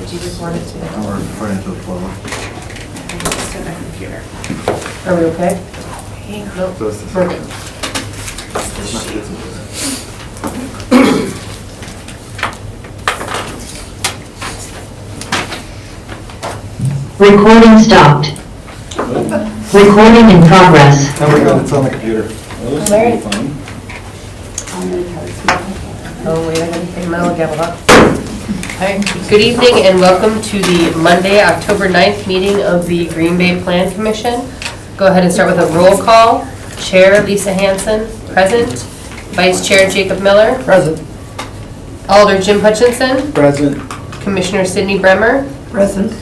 Did you just want it to? Or financial flow. Just to the computer. Are we okay? Nope. So it's the We're good. It's not- it's- Recording stopped. Recording in progress. Oh my God, it's on the computer. Larry? Oh, wait, I gotta take my little gavel up. Hi, good evening and welcome to the Monday, October 9th meeting of the Green Bay Plan Commission. Go ahead and start with a roll call. Chair Lisa Hanson, present. Vice Chair Jacob Miller. Present. Alder Jim Hutchinson. Present. Commissioner Sidney Bremer. Present.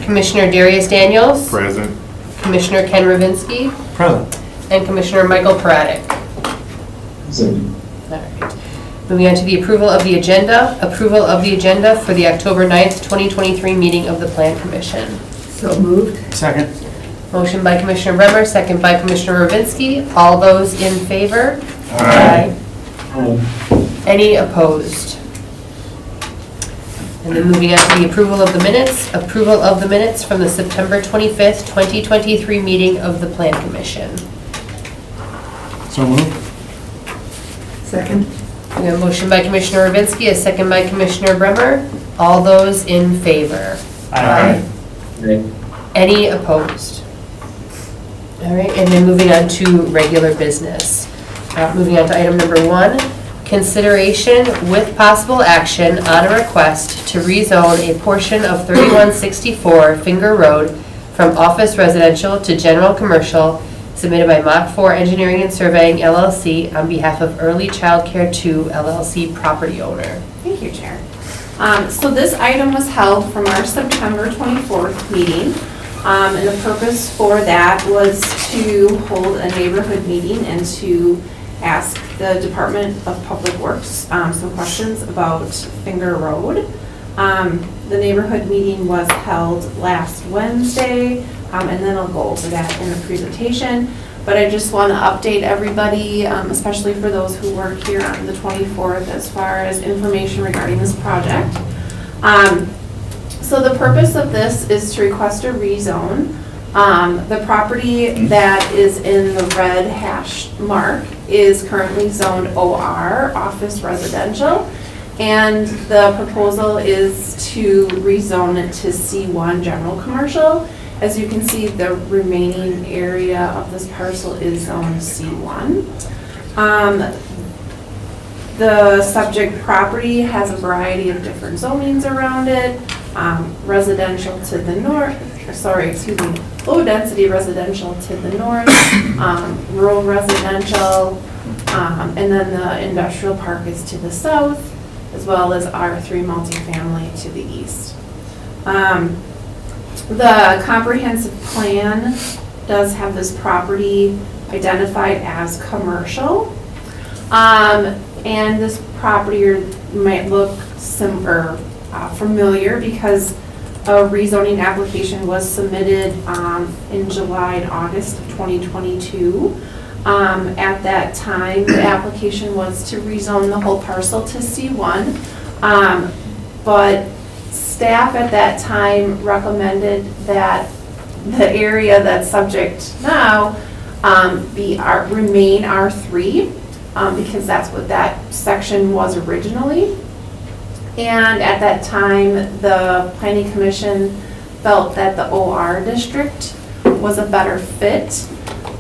Commissioner Darius Daniels. Present. Commissioner Ken Ravinsky. Present. And Commissioner Michael Paradic. All right. Moving on to the approval of the agenda. Approval of the agenda for the October 9th, 2023 meeting of the Plan Commission. So moved. Second. Motion by Commissioner Bremer, second by Commissioner Ravinsky. All those in favor? Aye. Any opposed? And then moving on to the approval of the minutes. Approval of the minutes from the September 25th, 2023 meeting of the Plan Commission. So moved. Second. We have a motion by Commissioner Ravinsky, a second by Commissioner Bremer. All those in favor? Aye. Any opposed? All right, and then moving on to regular business. Moving on to item number 1, consideration with possible action on a request to rezone a portion of 3164 Finger Road from office residential to general commercial, submitted by Mach 4 Engineering and Surveying LLC on behalf of Early Child Care 2 LLC property owner. Thank you, Chair. So this item was held from our September 24th meeting. And the purpose for that was to hold a neighborhood meeting and to ask the Department of Public Works some questions about Finger Road. The neighborhood meeting was held last Wednesday, and then I'll go over that in the presentation. But I just want to update everybody, especially for those who weren't here on the 24th, as far as information regarding this project. So the purpose of this is to request a rezone. The property that is in the red hash mark is currently zoned OR, office residential. And the proposal is to rezone it to C1, general commercial. As you can see, the remaining area of this parcel is zoned C1. The subject property has a variety of different zonings around it. Residential to the north, low density residential to the north, rural residential, and then the industrial park is to the south, as well as R3 multifamily to the east. The comprehensive plan does have this property identified as commercial. And this property might look familiar because a rezoning application was submitted in July and August of 2022. At that time, the application was to rezone the whole parcel to C1, but staff at that time recommended that the area that's subject now remain R3 because that's what that section was originally. And at that time, the Planning Commission felt that the OR district was a better fit.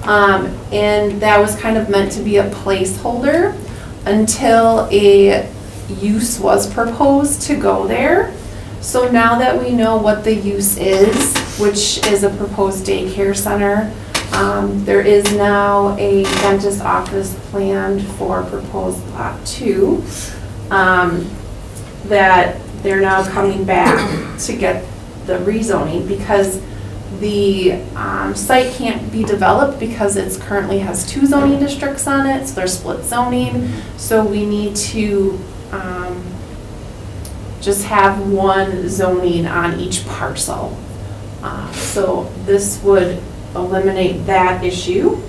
And that was kind of meant to be a placeholder until a use was proposed to go there. So now that we know what the use is, which is a proposed daycare center, there is now a dentist office planned for proposed lot 2. That they're now coming back to get the rezoning because the site can't be developed because it currently has 2 zoning districts on it, so they're split zoning. So we need to just have one zoning on each parcel. So this would eliminate that issue.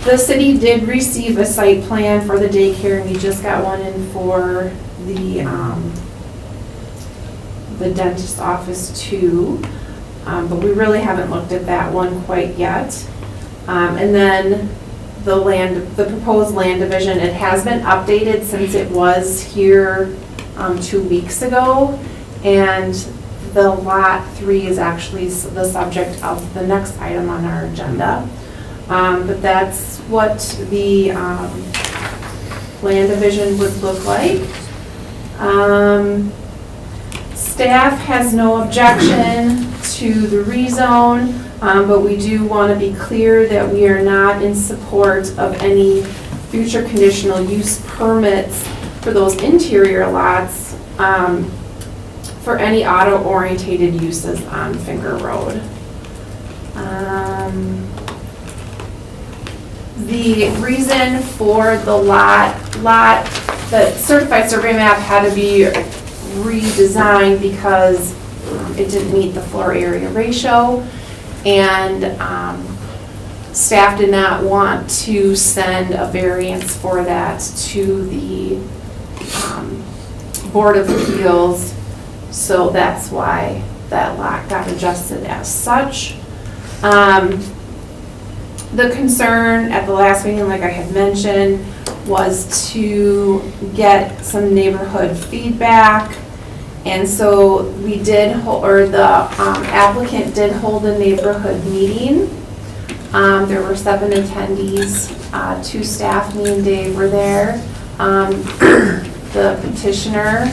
The city did receive a site plan for the daycare, and we just got one in for the the dentist's office too. But we really haven't looked at that one quite yet. And then the proposed land division, it has been updated since it was here 2 weeks ago. And the lot 3 is actually the subject of the next item on our agenda. But that's what the land division would look like. Staff has no objection to the rezone, but we do want to be clear that we are not in support of any future conditional use permits for those interior lots for any auto-orientated uses on Finger Road. The reason for the the certified survey map had to be redesigned because it didn't meet the floor area ratio, and staff did not want to send a variance for that to the Board of Appeals, so that's why that lot got adjusted as such. The concern at the last meeting, like I had mentioned, was to get some neighborhood feedback. And so we did, the applicant did hold a neighborhood meeting. There were 7 attendees, 2 staff, me and Dave were there. The petitioner,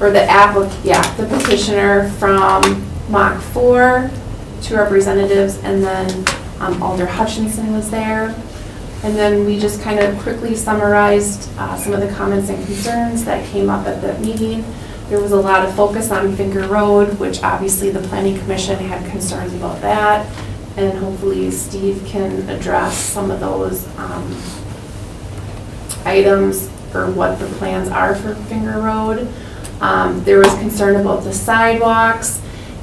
or the petitioner from Mach 4, 2 representatives, and then Alder Hutchinson was there. And then we just kind of quickly summarized some of the comments and concerns that came up at the meeting. There was a lot of focus on Finger Road, which obviously the Planning Commission had concerns about that. And hopefully Steve can address some of those items or what the plans are for Finger Road. There was concern about the sidewalks,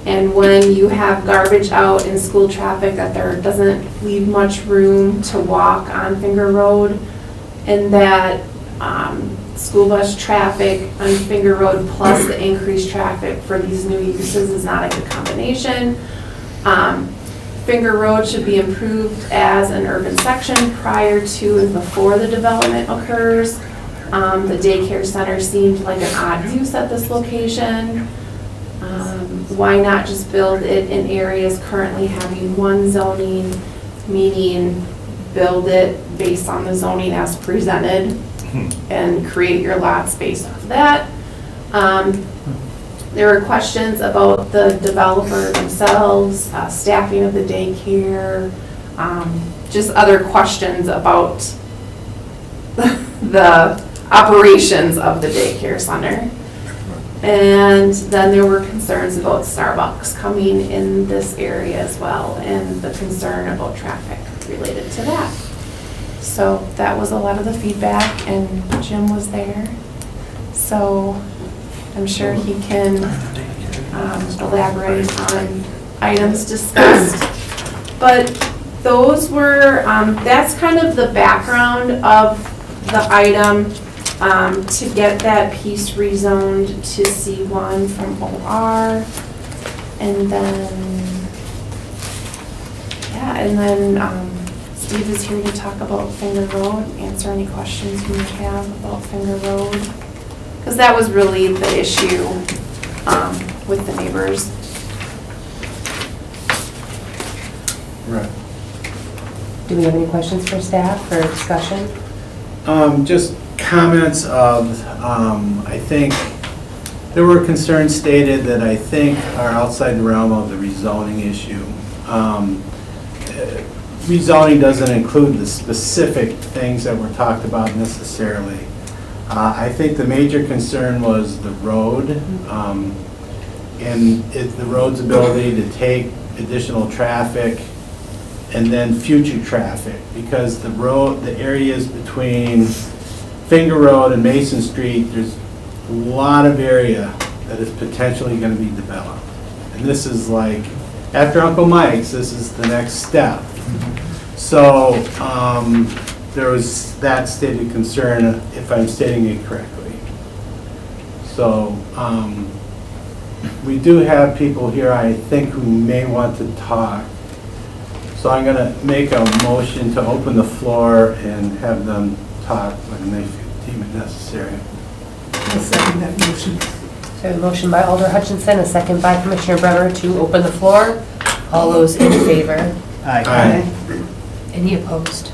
and when you have garbage out in school traffic, that there doesn't leave much room to walk on Finger Road, and that school bus traffic on Finger Road plus the increased traffic for these new uses is not a good combination. Finger Road should be improved as an urban section prior to and before the development occurs. The daycare center seemed like an odd use at this location. Why not just build it in areas currently having one zoning, meaning build it based on the zoning as presented and create your lots based off of that. There were questions about the developer themselves, staffing of the daycare, just other questions about the operations of the daycare center. And then there were concerns about Starbucks coming in this area as well, and the concern about traffic related to that. So that was a lot of the feedback, and Jim was there. So I'm sure he can elaborate on items discussed. But those were, that's kind of the background of the item. To get that piece rezoned to C1 from OR, and then, Steve is here to talk about Finger Road, answer any questions you may have about Finger Road, because that was really the issue with the neighbors. Right. Do we have any questions for staff for discussion? Just comments of, I think, there were concerns stated that I think are outside the realm of the rezoning issue. Rezoning doesn't include the specific things that were talked about necessarily. I think the major concern was the road, and the road's ability to take additional traffic and then future traffic, because the areas between Finger Road and Mason Street, there's a lot of area that is potentially going to be developed. And this is like, after Uncle Mike's, this is the next step. So there was that stated concern, if I'm stating it correctly. So we do have people here, I think, who may want to talk. So I'm gonna make a motion to open the floor and have them talk when they deem it necessary. I'll second that motion. So a motion by Alder Hutchinson, a second by Commissioner Bremer to open the floor. All those in favor? Aye. Any opposed?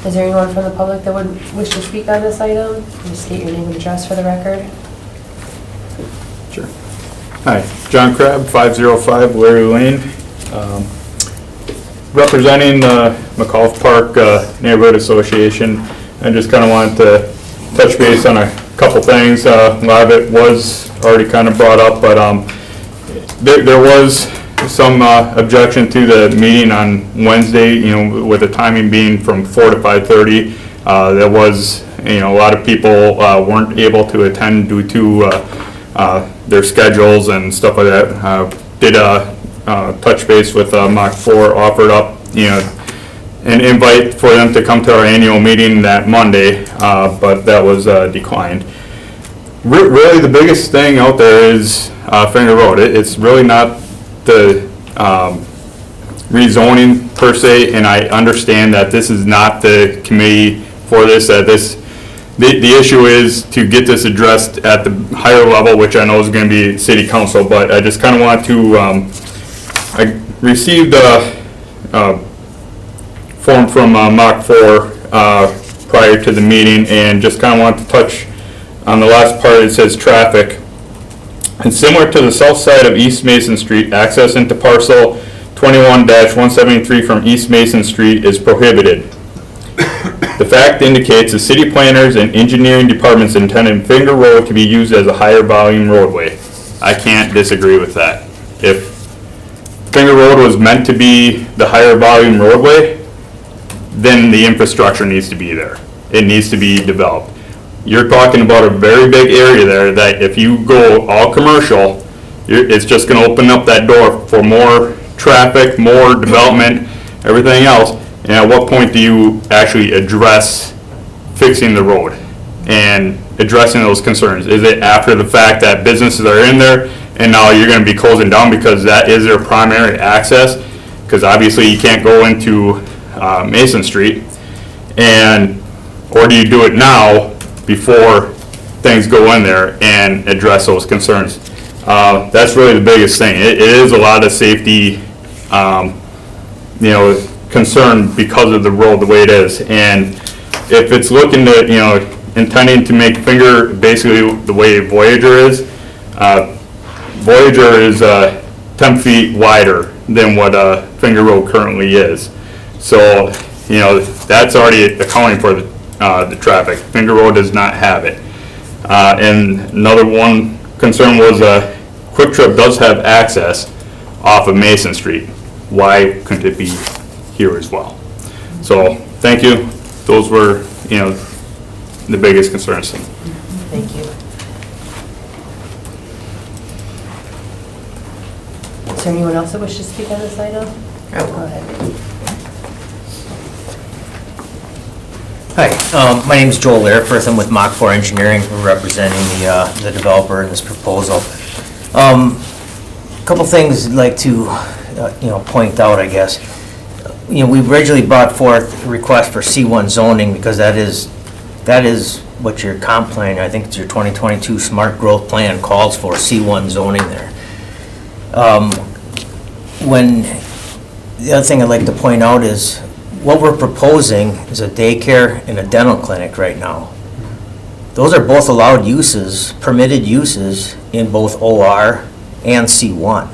Is there anyone from the public that would wish to speak on this item? Please state your name and address for the record. Sure. Hi, John Crabb, 505 Larry Lane. Representing the McAuliffe Park Neighborhood Association. I just kind of wanted to touch base on a couple things. A lot of it was already kind of brought up, but there was some objection to the meeting on Wednesday, with the timing being from 4 to 5:30. There was, a lot of people weren't able to attend due to their schedules and stuff like that. Did touch base with Mach 4, offered up, an invite for them to come to our annual meeting that Monday, but that was declined. Really, the biggest thing out there is Finger Road. It's really not the rezoning per se, and I understand that this is not the committee for this. The issue is to get this addressed at the higher level, which I know is going to be city council, but I just kind of want to, I received a form from Mach 4 prior to the meeting, and just kind of want to touch on the last part. It says traffic. And similar to the south side of East Mason Street, access into parcel 21-173 from East Mason Street is prohibited. The fact indicates the city planners and engineering departments intended Finger Road to be used as a higher volume roadway. I can't disagree with that. If Finger Road was meant to be the higher volume roadway, then the infrastructure needs to be there. It needs to be developed. You're talking about a very big area there that if you go all commercial, it's just going to open up that door for more traffic, more development, everything else. And at what point do you actually address fixing the road and addressing those concerns? Is it after the fact that businesses are in there and now you're going to be closing down because that is their primary access? Because obviously you can't go into Mason Street. Or do you do it now before things go in there and address those concerns? That's really the biggest thing. It is a lot of safety, concern because of the road the way it is. And if it's looking to, intending to make Finger basically the way Voyager is, Voyager is 10 feet wider than what Finger Road currently is. So, that's already accounting for the traffic. Finger Road does not have it. And another one concern was Quick Trip does have access off of Mason Street. Why couldn't it be here as well? So, thank you. Those were, the biggest concerns. Thank you. Is there anyone else that wishes to speak on this item? Go ahead. Hi, my name is Joel Lairfirth. I'm with Mach 4 Engineering. We're representing the developer in this proposal. Couple things I'd like to, point out, I guess. We originally brought forth a request for C1 zoning because that is what your comp plan, I think it's your 2022 Smart Growth Plan calls for, C1 zoning there. The other thing I'd like to point out is what we're proposing is a daycare and a dental clinic right now. Those are both allowed uses, permitted uses in both OR and C1.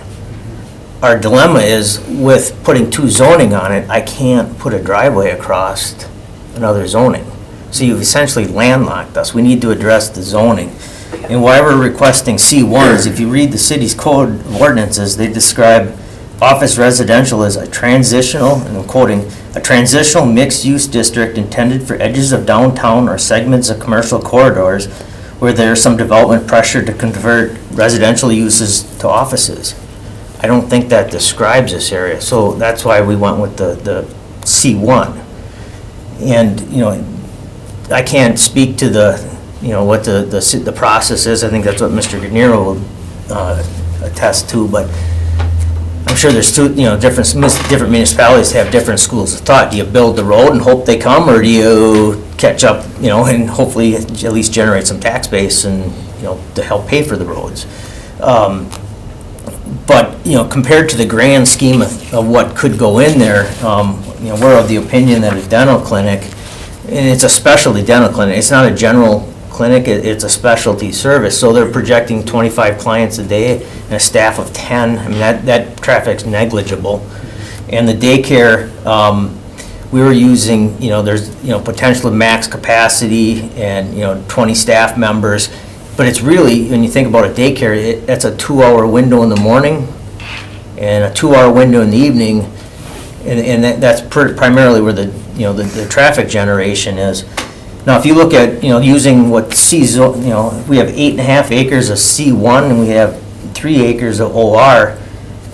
Our dilemma is with putting two zoning on it, I can't put a driveway across another zoning. So you've essentially landlocked us. We need to address the zoning. And why we're requesting C1 is if you read the city's code of ordinances, they describe office residential as a transitional, and I'm quoting, a transitional mixed-use district intended for edges of downtown or segments of commercial corridors where there's some development pressure to convert residential uses to offices. I don't think that describes this area, so that's why we went with the C1. And, I can't speak to the what the process is. I think that's what Mr. Granero will attest to, but I'm sure there's different municipalities have different schools of thought. Do you build the road and hope they come, or do you catch up, and hopefully at least generate some tax base and, to help pay for the roads? But, compared to the grand scheme of what could go in there, we're of the opinion that a dental clinic, and it's a specialty dental clinic, it's not a general clinic, it's a specialty service, so they're projecting 25 clients a day and a staff of 10. I mean, that traffic's negligible. And the daycare, we were using, there's, potential max capacity and, 20 staff members. But it's really, when you think about a daycare, that's a 2-hour window in the morning and a 2-hour window in the evening. And that's primarily where the traffic generation is. Now, if you look at, using what we have 8.5 acres of C1 and we have 3 acres of OR.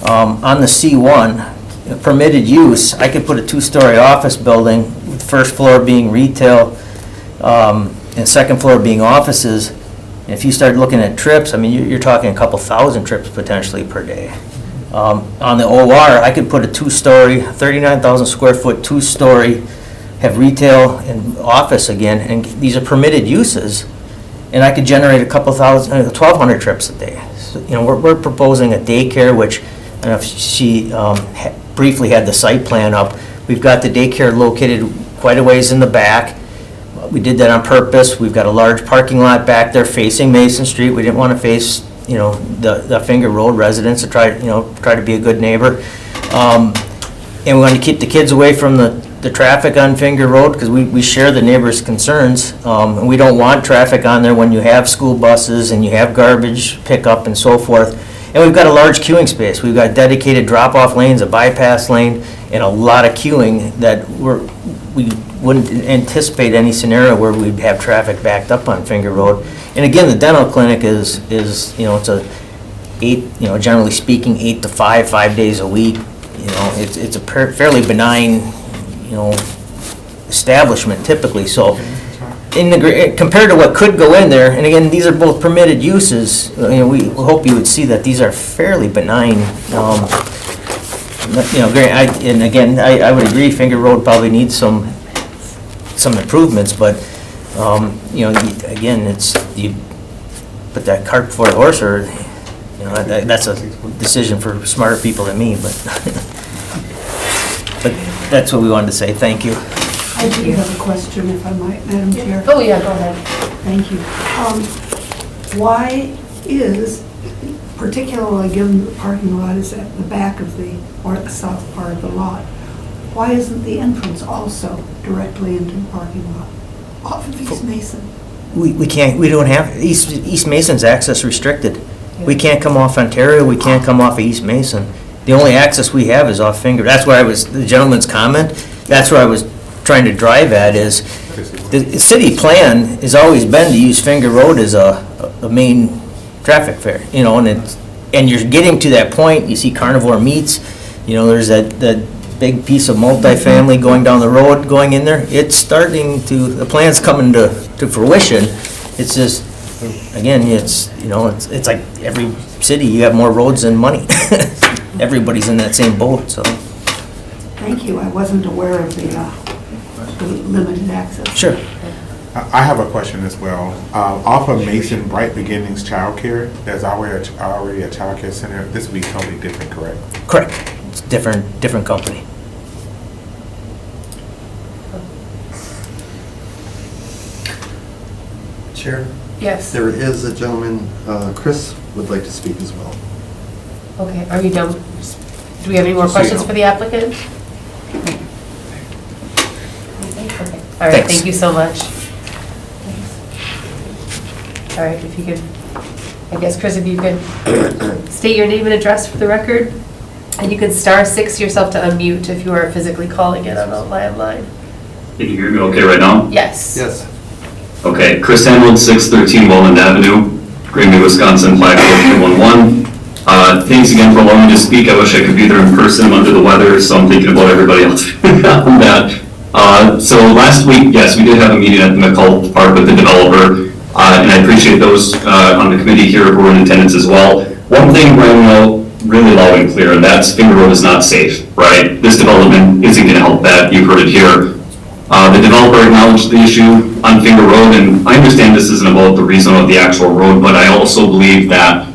On the C1, permitted use, I could put a 2-story office building, with first floor being retail, and second floor being offices. If you start looking at trips, I mean, you're talking a couple thousand trips potentially per day. On the OR, I could put a 2-story, 39,000 square foot, 2-story, have retail and office again, and these are permitted uses, and I could generate a couple thousand, 1,200 trips a day. So, we're proposing a daycare, which, I don't know if she briefly had the site plan up. We've got the daycare located quite a ways in the back. We did that on purpose. We've got a large parking lot back there facing Mason Street. We didn't want to face, the Finger Road residents to try to be a good neighbor. And we want to keep the kids away from the traffic on Finger Road because we share the neighbors' concerns. And we don't want traffic on there when you have school buses and you have garbage pickup and so forth. And we've got a large queuing space. We've got dedicated drop-off lanes, a bypass lane, and a lot of queuing that we wouldn't anticipate any scenario where we'd have traffic backed up on Finger Road. And again, the dental clinic is it's a generally speaking, 8 to 5 days a week. It's a fairly benign, establishment typically. So, compared to what could go in there, and again, these are both permitted uses. We hope you would see that these are fairly benign. And again, I would agree. Finger Road probably needs some improvements, but again, it's you put that cart before the horse, or that's a decision for smarter people than me. But that's what we wanted to say. Thank you. I do have a question, if I might, Madam Chair. Oh, yeah, go ahead. Thank you. Why is, particularly given the parking lot is at the back of or the south part of the lot, why isn't the entrance also directly into the parking lot off of East Mason? We can't. We don't have East Mason's access restricted. We can't come off Ontario. We can't come off of East Mason. The only access we have is off Finger. That's where the gentleman's comment. That's where I was trying to drive at is the city plan has always been to use Finger Road as a main traffic fair, and you're getting to that point. You see Carnivore Meats, there's that big piece of multifamily going down the road, going in there. It's starting to, the plan's coming to fruition. It's just, again, it's like every city, you have more roads than money. Everybody's in that same boat, so. Thank you. I wasn't aware of the limited access. Sure. I have a question as well. Off of Mason Bright Beginnings Childcare, there's already a childcare center. This would be totally different, correct? Correct. It's different company. Chair, Yes. there is a gentleman, Chris would like to speak as well. Okay, are you done? Do we have any more questions for the applicant? Okay. All right, Thanks. thank you so much. All right, if you could, I guess, Chris, if you could state your name and address for the record, and you can *6 yourself to unmute if you are physically calling in on a landline. Can you hear me okay right now? Yes. Yes. Okay, Chris Hamlin, 613 Walnut Avenue, Green Bay, Wisconsin, 54211. Thanks again for allowing me to speak. I wish I could be there in person. I'm under the weather, so I'm thinking about everybody else on that. So last week, yes, we did have a meeting at the McCult Park with the developer. And I appreciate those on the committee here who are in attendance as well. One thing Brian will really loud and clear, and that's Finger Road is not safe, right? This development isn't going to help that. You've heard it here. The developer acknowledged the issue on Finger Road, and I understand this isn't about the rezone of the actual road, but I also believe that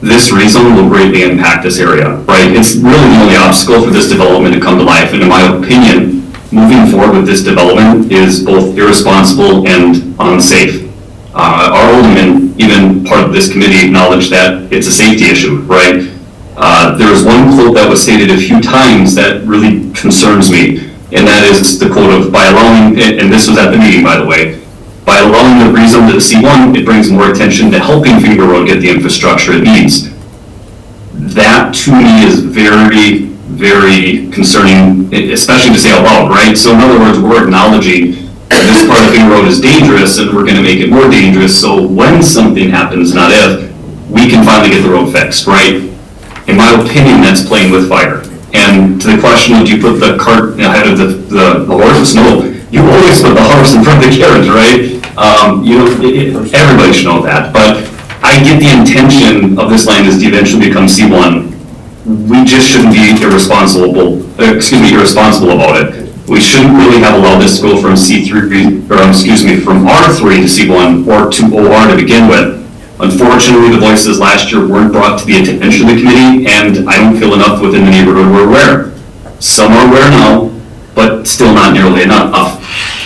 this rezone will greatly impact this area, right? It's really the only obstacle for this development to come to life, and in my opinion, moving forward with this development is both irresponsible and unsafe. Our alderman, even part of this committee, acknowledged that it's a safety issue, right? There was one quote that was stated a few times that really concerns me, and that is the quote of, by allowing, and this was at the meeting, by the way, by allowing the rezone to the C1, it brings more attention to helping Finger Road get the infrastructure it needs. That, to me, is very, very concerning, especially to say out loud, right? So in other words, we're acknowledging that this part of Finger Road is dangerous, and we're going to make it more dangerous, so when something happens, not if, we can finally get the road fixed, right? In my opinion, that's playing with fire. And to the question, would you put the cart ahead of the horse? No, you always put the horse in front of the carriage, right? Everybody should know that. But I get the intention of this land is to eventually become C1. We just shouldn't be irresponsible about it. We shouldn't really have allowed this to go from C3, or from R3 to C1 or to OR to begin with. Unfortunately, the voices last year weren't brought to the attention of the committee, and I don't feel enough within the neighborhood were aware. Some are aware now, but still not nearly enough.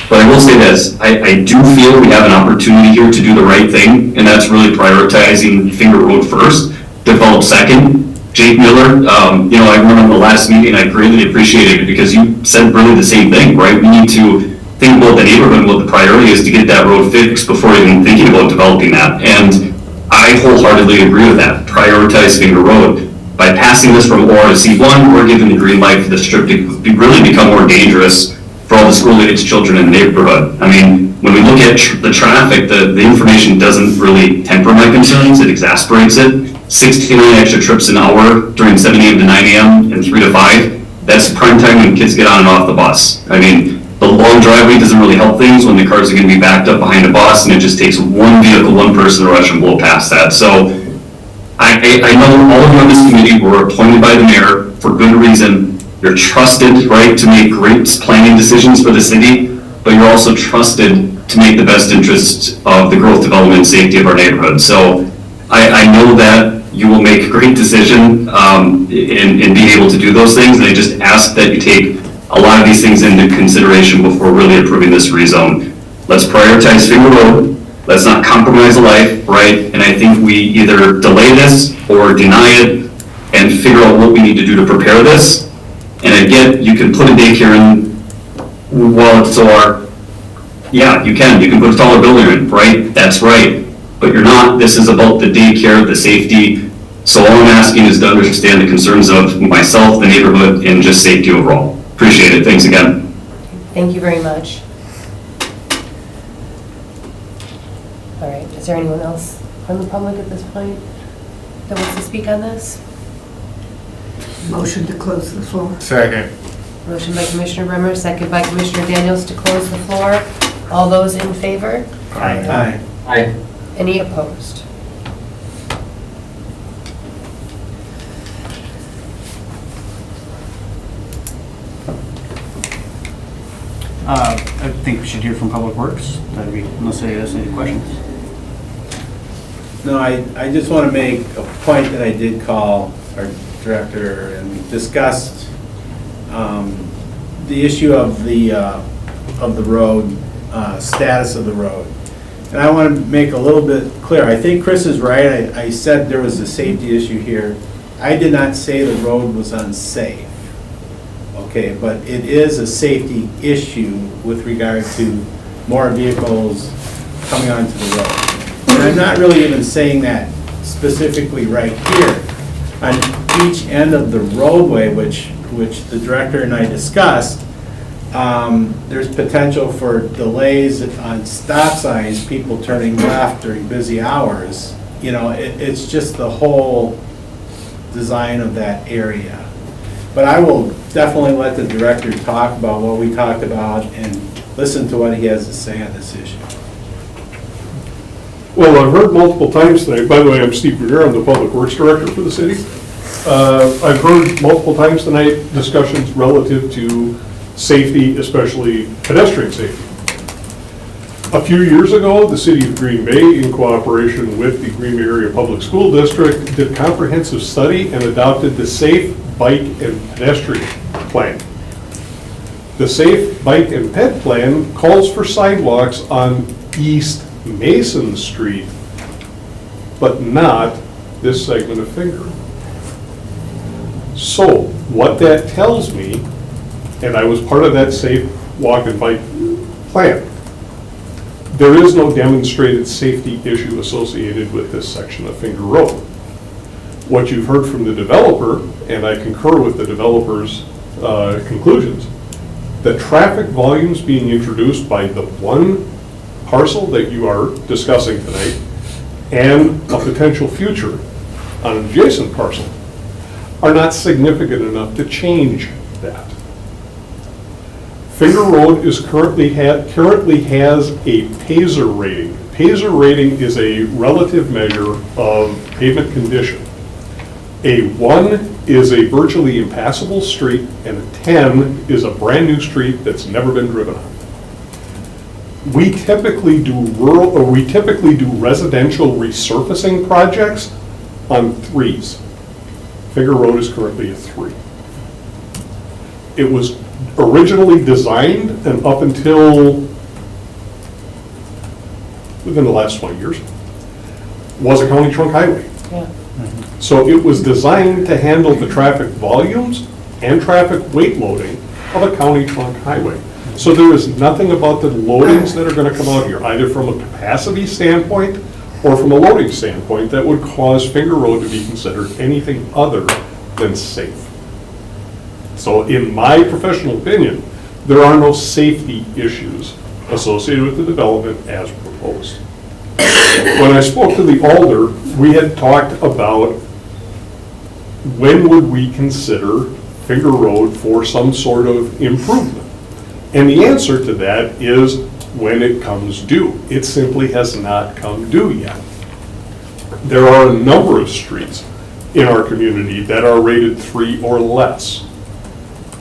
But I will say this, I do feel we have an opportunity here to do the right thing, and that's really prioritizing Finger Road first, develop second. Jake Miller, I went on the last meeting, I greatly appreciated it because you said really the same thing, right? We need to think about the neighborhood and what the priority is to get that road fixed before even thinking about developing that. And I wholeheartedly agree with that. Prioritize Finger Road. By passing this from OR to C1, we're giving the green light for the strip to really become more dangerous for all the school-aged children in the neighborhood. I mean, when we look at the traffic, the information doesn't really temper my concerns, it exasperates it. 69 extra trips an hour during 7 a.m. to 9 a.m. and 3 to 5, that's prime time when kids get on and off the bus. I mean, the long driveway doesn't really help things when the cars are going to be backed up behind a bus, and it just takes one vehicle, one person to rush and blow past that. So I know all of you on this committee were appointed by the mayor for good reason. You're trusted, right, to make great planning decisions for the city, but you're also trusted to make the best interests of the growth, development, and safety of our neighborhood. So I know that you will make a great decision in being able to do those things, and I just ask that you take a lot of these things into consideration before really approving this rezone. Let's prioritize Finger Road. Let's not compromise a life, right? And I think we either delay this or deny it and figure out what we need to do to prepare this. And again, you can put a daycare in while it's OR. Yeah, you can. You can put a taller building in, right? That's right. But you're not. This is about the daycare, the safety. So all I'm asking is to understand the concerns of myself, the neighborhood, and just safety overall. Appreciate it. Thanks again. Thank you very much. All right, is there anyone else from the public at this point that wants to speak on this? Motion to close the floor. Second. Motion by Commissioner Brimmer, second by Commissioner Daniels to close the floor. All those in favor? Aye. Any opposed? I think we should hear from Public Works, unless anybody has any questions. No, I just want to make a point that I did call our director and discussed the issue of the road, status of the road. And I want to make a little bit clear. I think Chris is right. I said there was a safety issue here. I did not say the road was unsafe. Okay, but it is a safety issue with regard to more vehicles coming onto the road. And I'm not really even saying that specifically right here. On each end of the roadway, which the director and I discussed, there's potential for delays on stop signs, people turning left during busy hours. You know, it's just the whole design of that area. But I will definitely let the director talk about what we talked about and listen to what he has to say on this issue. Well, I've heard multiple times tonight, by the way, I'm Steve Greer, I'm the Public Works Director for the city. I've heard multiple times tonight discussions relative to safety, especially pedestrian safety. A few years ago, the city of Green Bay, in cooperation with the Green Bay Area Public School District, did a comprehensive study and adopted the Safe Bike and Pedestrian Plan. The Safe Bike and Ped Plan calls for sidewalks on East Mason Street, but not this segment of Finger. So what that tells me, and I was part of that Safe Walk and Bike Plan, there is no demonstrated safety issue associated with this section of Finger Road. What you've heard from the developer, and I concur with the developer's conclusions, the traffic volumes being introduced by the one parcel that you are discussing tonight and a potential future on an adjacent parcel are not significant enough to change that. Finger Road is currently has a PASER rating. PASER rating is a relative measure of pavement condition. A 1 is a virtually impassable street, and a 10 is a brand new street that's never been driven on. We typically do residential resurfacing projects on 3s. Finger Road is currently a 3. It was originally designed, and up until within the last 20 years, was a county trunk highway. Yeah. So it was designed to handle the traffic volumes and traffic weight loading of a county trunk highway. So there is nothing about the loadings that are going to come out here, either from a capacity standpoint or from a loading standpoint, that would cause Finger Road to be considered anything other than safe. So in my professional opinion, there are no safety issues associated with the development as proposed. When I spoke to the alder, we had talked about when would we consider Finger Road for some sort of improvement. And the answer to that is when it comes due. It simply has not come due yet. There are a number of streets in our community that are rated 3 or less.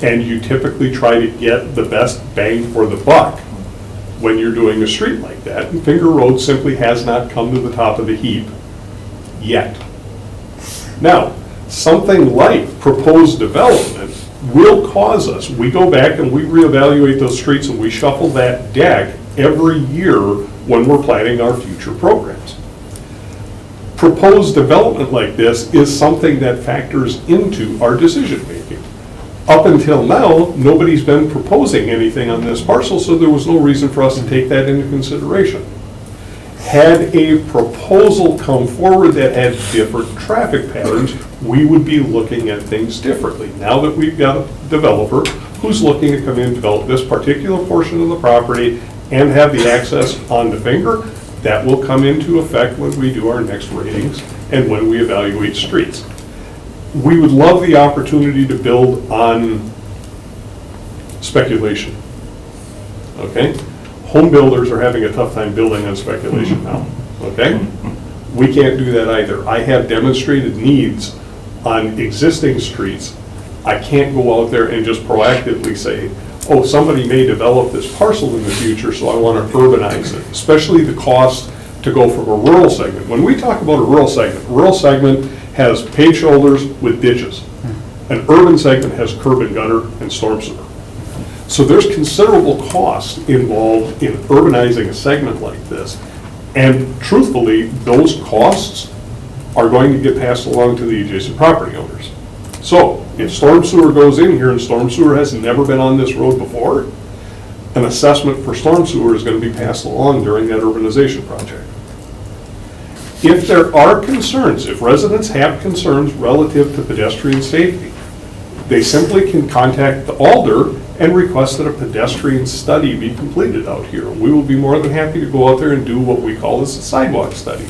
And you typically try to get the best bang for the buck when you're doing a street like that. And Finger Road simply has not come to the top of the heap yet. Now, something like proposed development will cause us, we go back and we reevaluate those streets and we shuffle that deck every year when we're planning our future programs. Proposed development like this is something that factors into our decision making. Up until now, nobody's been proposing anything on this parcel, so there was no reason for us to take that into consideration. Had a proposal come forward that had different traffic patterns, we would be looking at things differently. Now that we've got a developer who's looking to come in and develop this particular portion of the property and have the access onto Finger, that will come into effect when we do our next ratings and when we evaluate streets. We would love the opportunity to build on speculation, okay? Home builders are having a tough time building on speculation now, okay? We can't do that either. I have demonstrated needs on existing streets. I can't go out there and just proactively say, oh, somebody may develop this parcel in the future, so I want to urbanize it, especially the cost to go from a rural segment. When we talk about a rural segment has paved shoulders with ditches. An urban segment has curb and gutter and storm sewer. So there's considerable cost involved in urbanizing a segment like this. And truthfully, those costs are going to get passed along to the adjacent property owners. So if storm sewer goes in here and storm sewer has never been on this road before, an assessment for storm sewer is going to be passed along during that urbanization project. If there are concerns, if residents have concerns relative to pedestrian safety, they simply can contact the alder and request that a pedestrian study be completed out here. We will be more than happy to go out there and do what we call as a sidewalk study.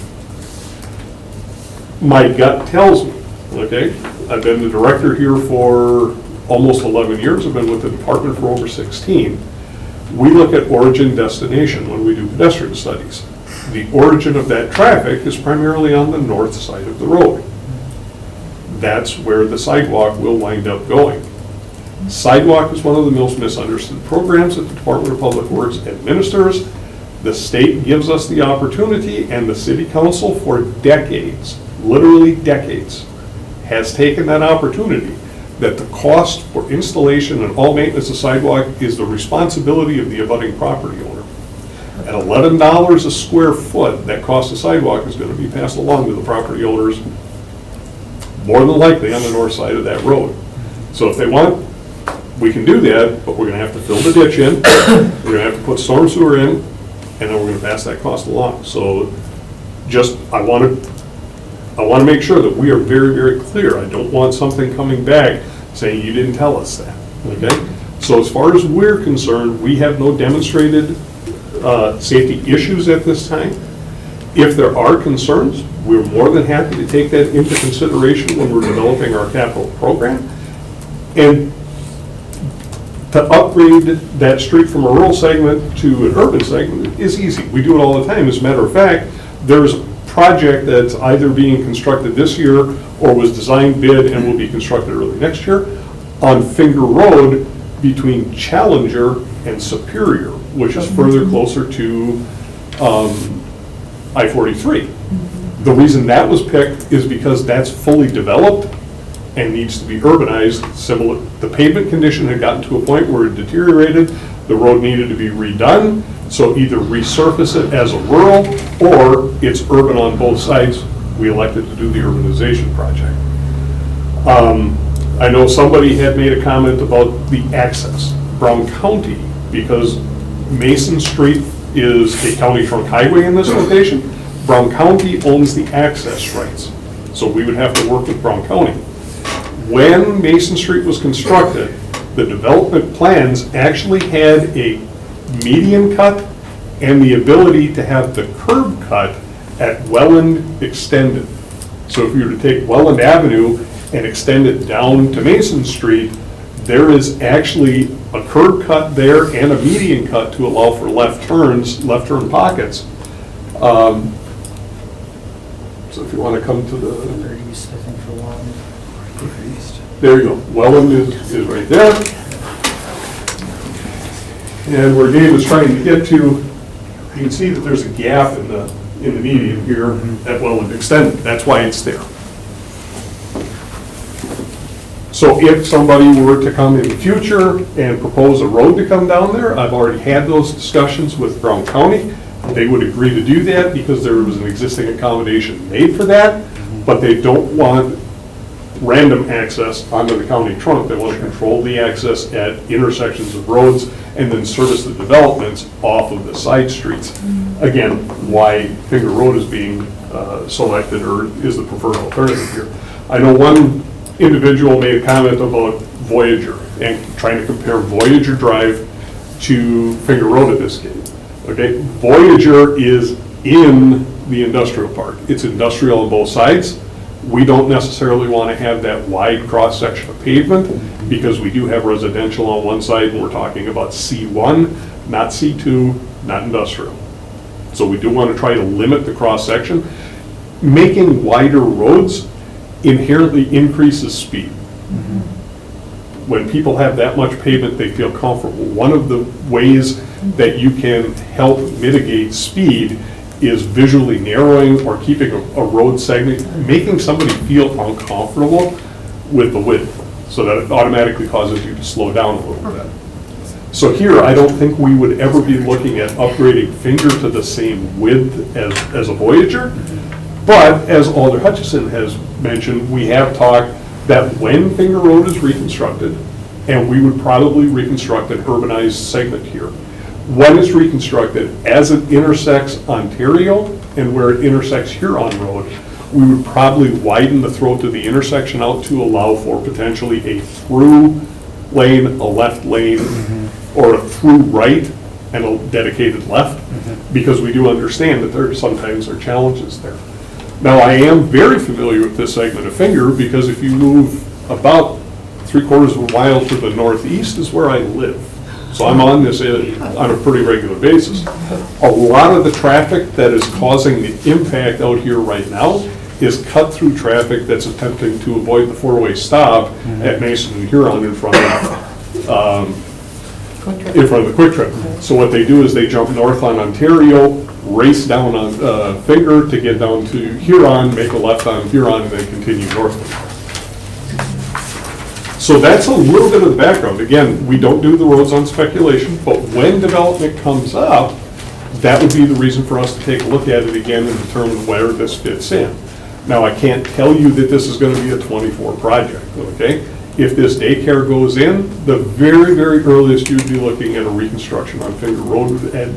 My gut tells me, okay, I've been the director here for almost 11 years. I've been with the department for over 16. We look at origin destination when we do pedestrian studies. the origin of that traffic is primarily on the north side of the road. That's where the sidewalk will wind up going. Sidewalk is one of the most misunderstood programs that the Department of Public Works administers. The state gives us the opportunity, and the city council for decades, literally decades, has taken that opportunity that the cost for installation and all maintenance of sidewalk is the responsibility of the abutting property owner. At $11 a square foot, that cost of sidewalk is going to be passed along to the property owners, more than likely on the north side of that road. So if they want, we can do that, but we're going to have to fill the ditch in, we're going to have to put storm sewer in, and then we're going to pass that cost along. So just, I want to make sure that we are very, very clear. I don't want something coming back saying you didn't tell us that, okay? So as far as we're concerned, we have no demonstrated safety issues at this time. If there are concerns, we're more than happy to take that into consideration when we're developing our capital program. And to upgrade that street from a rural segment to an urban segment is easy. We do it all the time. As a matter of fact, there's a project that's either being constructed this year or was designed, bid, and will be constructed early next year on Finger Road between Challenger and Superior, which is further closer to I-43. The reason that was picked is because that's fully developed and needs to be urbanized. Similar, the pavement condition had gotten to a point where it deteriorated, the road needed to be redone, so either resurface it as a rural or it's urban on both sides. We elected to do the urbanization project. I know somebody had made a comment about the access. Brown County, because Mason Street is a county trunk highway in this location, Brown County owns the access rights. So we would have to work with Brown County. When Mason Street was constructed, the development plans actually had a median cut and the ability to have the curb cut at Welland extended. So if you were to take Welland Avenue and extend it down to Mason Street, there is actually a curb cut there and a median cut to allow for left turns, left turn pockets. So if you want to come to the... East, I think, for Welland. There you go. Welland is right there. And where Dave was trying to get to, you can see that there's a gap in the median here at Welland Extended. That's why it's there. So if somebody were to come in the future and propose a road to come down there, I've already had those discussions with Brown County. They would agree to do that because there was an existing accommodation made for that, but they don't want random access onto the county trunk. They want to control the access at intersections of roads and then service the developments off of the side streets. Again, why Finger Road is being selected or is the preferred alternative here. I know one individual made a comment about Voyager and trying to compare Voyager Drive to Finger Road in this case. Okay, Voyager is in the industrial park. It's industrial on both sides. We don't necessarily want to have that wide cross-section of pavement because we do have residential on one side and we're talking about C1, not C2, not industrial. So we do want to try to limit the cross-section. Making wider roads inherently increases speed. When people have that much pavement, they feel comfortable. One of the ways that you can help mitigate speed is visually narrowing or keeping a road segment, making somebody feel uncomfortable with the width, so that it automatically causes you to slow down a little bit. So here, I don't think we would ever be looking at upgrading Finger to the same width as a Voyager, but as Alder Hutchison has mentioned, we have talked that when Finger Road is reconstructed, and we would probably reconstruct an urbanized segment here, when it's reconstructed, as it intersects Ontario and where it intersects Huron Road, we would probably widen the throat of the intersection out to allow for potentially a through lane, a left lane, or a through right and a dedicated left, because we do understand that there sometimes are challenges there. Now, I am very familiar with this segment of Finger because if you move about 3/4 of a mile to the northeast is where I live. so I'm on this on a pretty regular basis. A lot of the traffic that is causing the impact out here right now is cut-through traffic that's attempting to avoid the four-way stop at Mason and Huron in front of the Quick Trip. So what they do is they jump north on Ontario, race down on Finger to get down to Huron, make a left on Huron, and then continue northward. So that's a little bit of the background. Again, we don't do the roads on speculation, but when development comes up, that would be the reason for us to take a look at it again and determine where this fits in. Now, I can't tell you that this is going to be a 24 project, okay? If this daycare goes in, the very, very earliest you'd be looking at a reconstruction on Finger Road at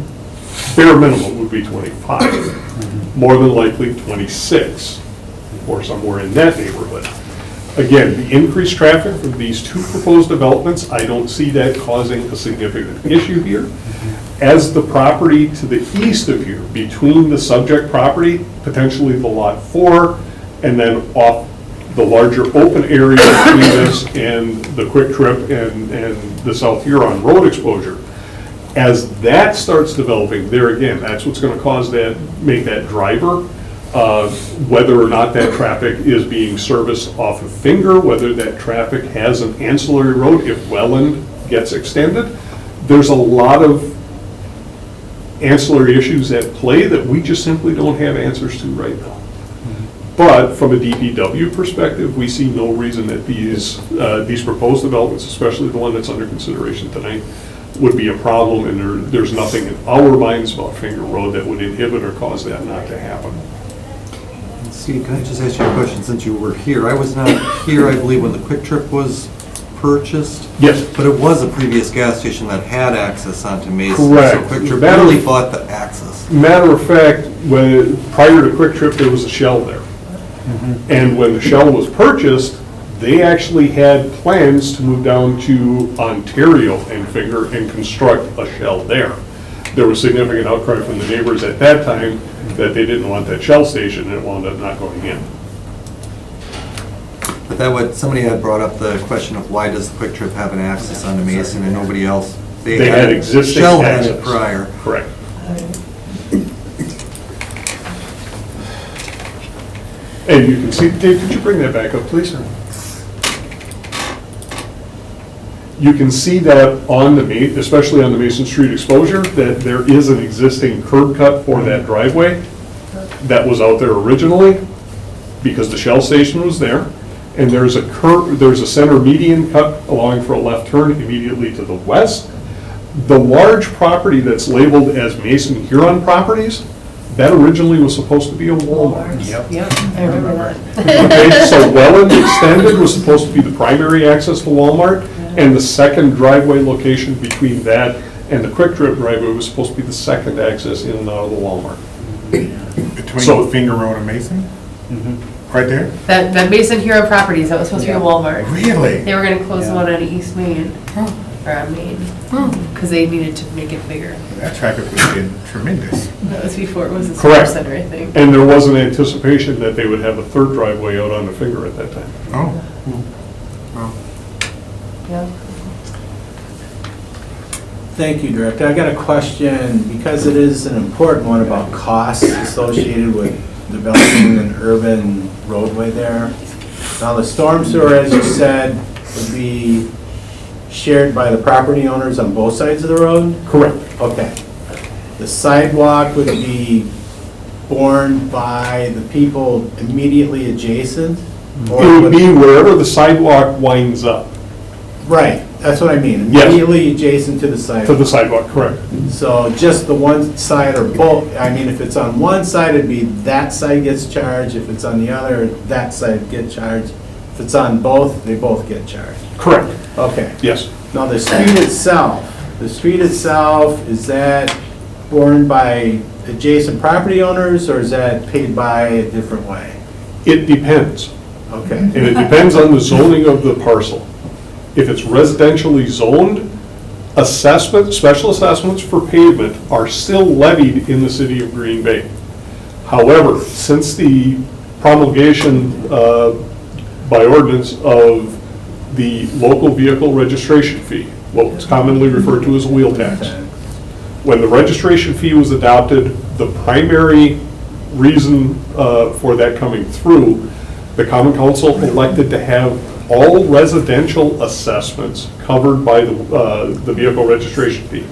bare minimum would be 25. More than likely 26, or somewhere in that neighborhood. Again, the increased traffic from these two proposed developments, I don't see that causing a significant issue here. As the property to the east of here, between the subject property, potentially the Lot 4, and then off the larger open area between this and the Quick Trip and the South Huron Road exposure, as that starts developing, there again, that's what's going to cause that, make that driver, whether or not that traffic is being serviced off of Finger, whether that traffic has an ancillary road if Welland gets extended. There's a lot of ancillary issues at play that we just simply don't have answers to right now. But from a DPW perspective, we see no reason that these proposed developments, especially the one that's under consideration tonight, would be a problem, and there's nothing in our minds about Finger Road that would inhibit or cause that not to happen. Steve, can I just ask you a question since you were here? I was not here, I believe, when the Quick Trip was purchased. Yes. But it was a previous gas station that had access onto Mason. Correct. So Quick Trip barely bought the access. Matter of fact, prior to Quick Trip, there was a Shell there. And when the Shell was purchased, they actually had plans to move down to Ontario and Finger and construct a Shell there. There was significant outcry from the neighbors at that time that they didn't want that Shell station, and it wound up not going in. But somebody had brought up the question of why does the Quick Trip have an access onto Mason and nobody else? They had existing Shell had access. it prior. Correct. And you can see, Dave, could you bring that back up, please? You can see that on the, especially on the Mason Street exposure, that there is an existing curb cut for that driveway that was out there originally because the Shell station was there. And there's a center median cut allowing for a left turn immediately to the west. The large property that's labeled as Mason Huron Properties, that originally was supposed to be a Walmart. Yep, I remember that. Okay, so Welland Extended was supposed to be the primary access to Walmart, and the second driveway location between that and the Quick Trip driveway was supposed to be the second access in and out of the Walmart. Between Finger Road and Mason? Right there? That Mason Huron Properties, that was supposed to be a Walmart. Really? They were gonna close the one on East Main, or on Main, because they needed to make it bigger. That traffic would have been tremendous. That was before it was a Correct. Star Center, I think. And there was an anticipation that they would have a third driveway out on the Finger at that time. Oh. Well, Yeah. Thank you, Director. I got a question, because it is an important one about costs associated with developing an urban roadway there. Now, the storm sewer, as you said, would be shared by the property owners on both sides of the road? Correct. Okay. The sidewalk would be borne by the people immediately adjacent? Or It would be wherever the sidewalk winds up Right, that's what I mean, Yes. immediately adjacent to the sidewalk. to the sidewalk, correct? So just the one side or both, I mean, if it's on one side, it'd be that side gets charged, if it's on the other, that side gets charged. If it's on both, they both get charged. Correct, Okay. yes. Now, the street itself, is that borne by adjacent property owners, or is that paid by a different way? It depends, Okay, and it depends on the zoning of the parcel. If it's residentially zoned, special assessments for pavement are still levied in the city of Green Bay. However, since the promulgation by ordinance of the local vehicle registration fee, what's commonly referred to as a wheel tax. When the registration fee was adopted, the primary reason for that coming through, the Common Council elected to have all residential assessments covered by the vehicle registration fee.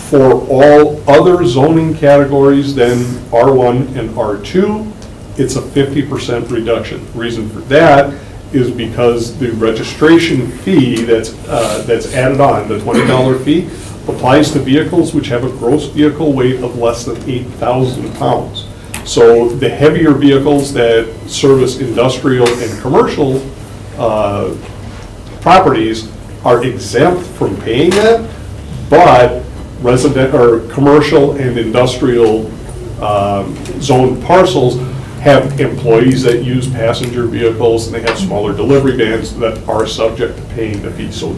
For all other zoning categories than R1 and R2, it's a 50% reduction. Reason for that is because the registration fee that's added on, the $20 fee, applies to vehicles which have a gross vehicle weight of less than 8,000 pounds. So the heavier vehicles that service industrial and commercial properties are exempt from paying that, but resident or commercial and industrial zoned parcels have employees that use passenger vehicles, and they have smaller delivery vans that are subject to paying the fee. So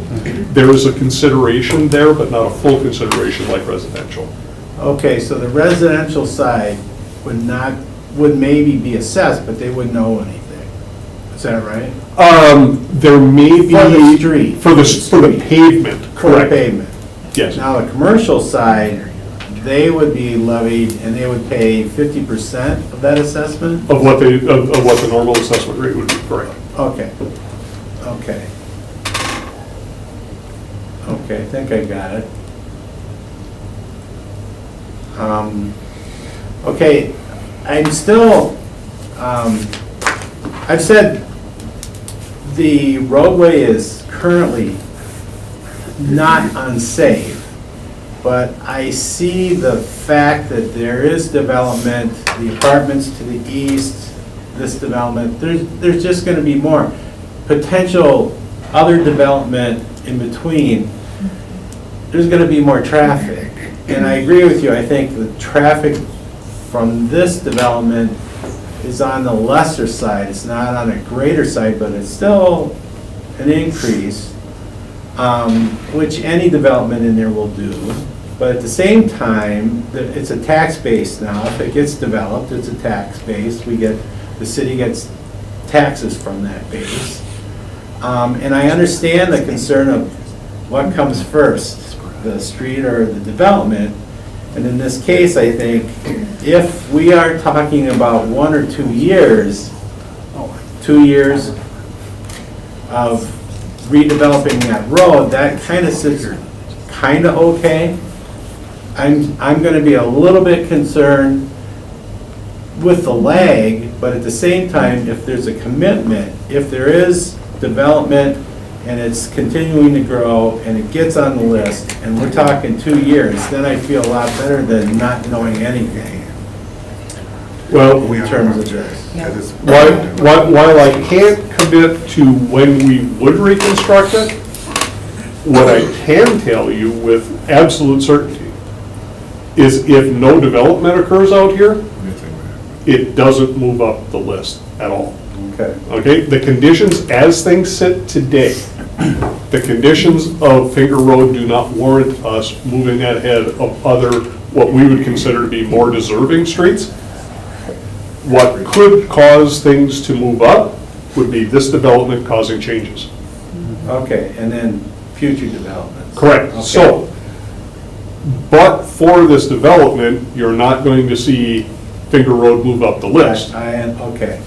there is a consideration there, but not a full consideration like residential. Okay, so the residential side would maybe be assessed, but they wouldn't owe anything. Is that right? There may be. For the street. For the pavement, For the correct. pavement. Yes. Now, the commercial side, they would be levied and they would pay 50% of that assessment? Of what the normal assessment rate would be, correct. Okay, okay. Okay, I think I got it. Okay, I'm still, I've said the roadway is currently not unsafe, but I see the fact that there is development, the apartments to the east, this development, there's just gonna be more potential other development in between. There's gonna be more traffic. And I agree with you, I think the traffic from this development is on the lesser side. It's not on a greater side, but it's still an increase, which any development in there will do. But at the same time, it's a tax base now. If it gets developed, it's a tax base. The city gets taxes from that base. And I understand the concern of what comes first, the street or the development. And in this case, I think if we are talking about 1 or 2 years, 2 years of redeveloping that road, that kind of sits kind of okay. I'm going to be a little bit concerned with the lag, but at the same time, if there's a commitment, if there is development and it's continuing to grow and it gets on the list and we're talking 2 years, then I feel a lot better than not knowing anything Well, in terms of this. while I can't commit to when we would reconstruct it, what I can tell you with absolute certainty is if no development occurs out here, it doesn't move up the list at all. Okay. Okay, the conditions as things sit today, the conditions of Finger Road do not warrant us moving that ahead of other, what we would consider to be more deserving streets. What could cause things to move up would be this development causing changes. Okay, and then future developments. Correct. Okay. So, but for this development, you're not going to see Finger Road move up the list. Okay,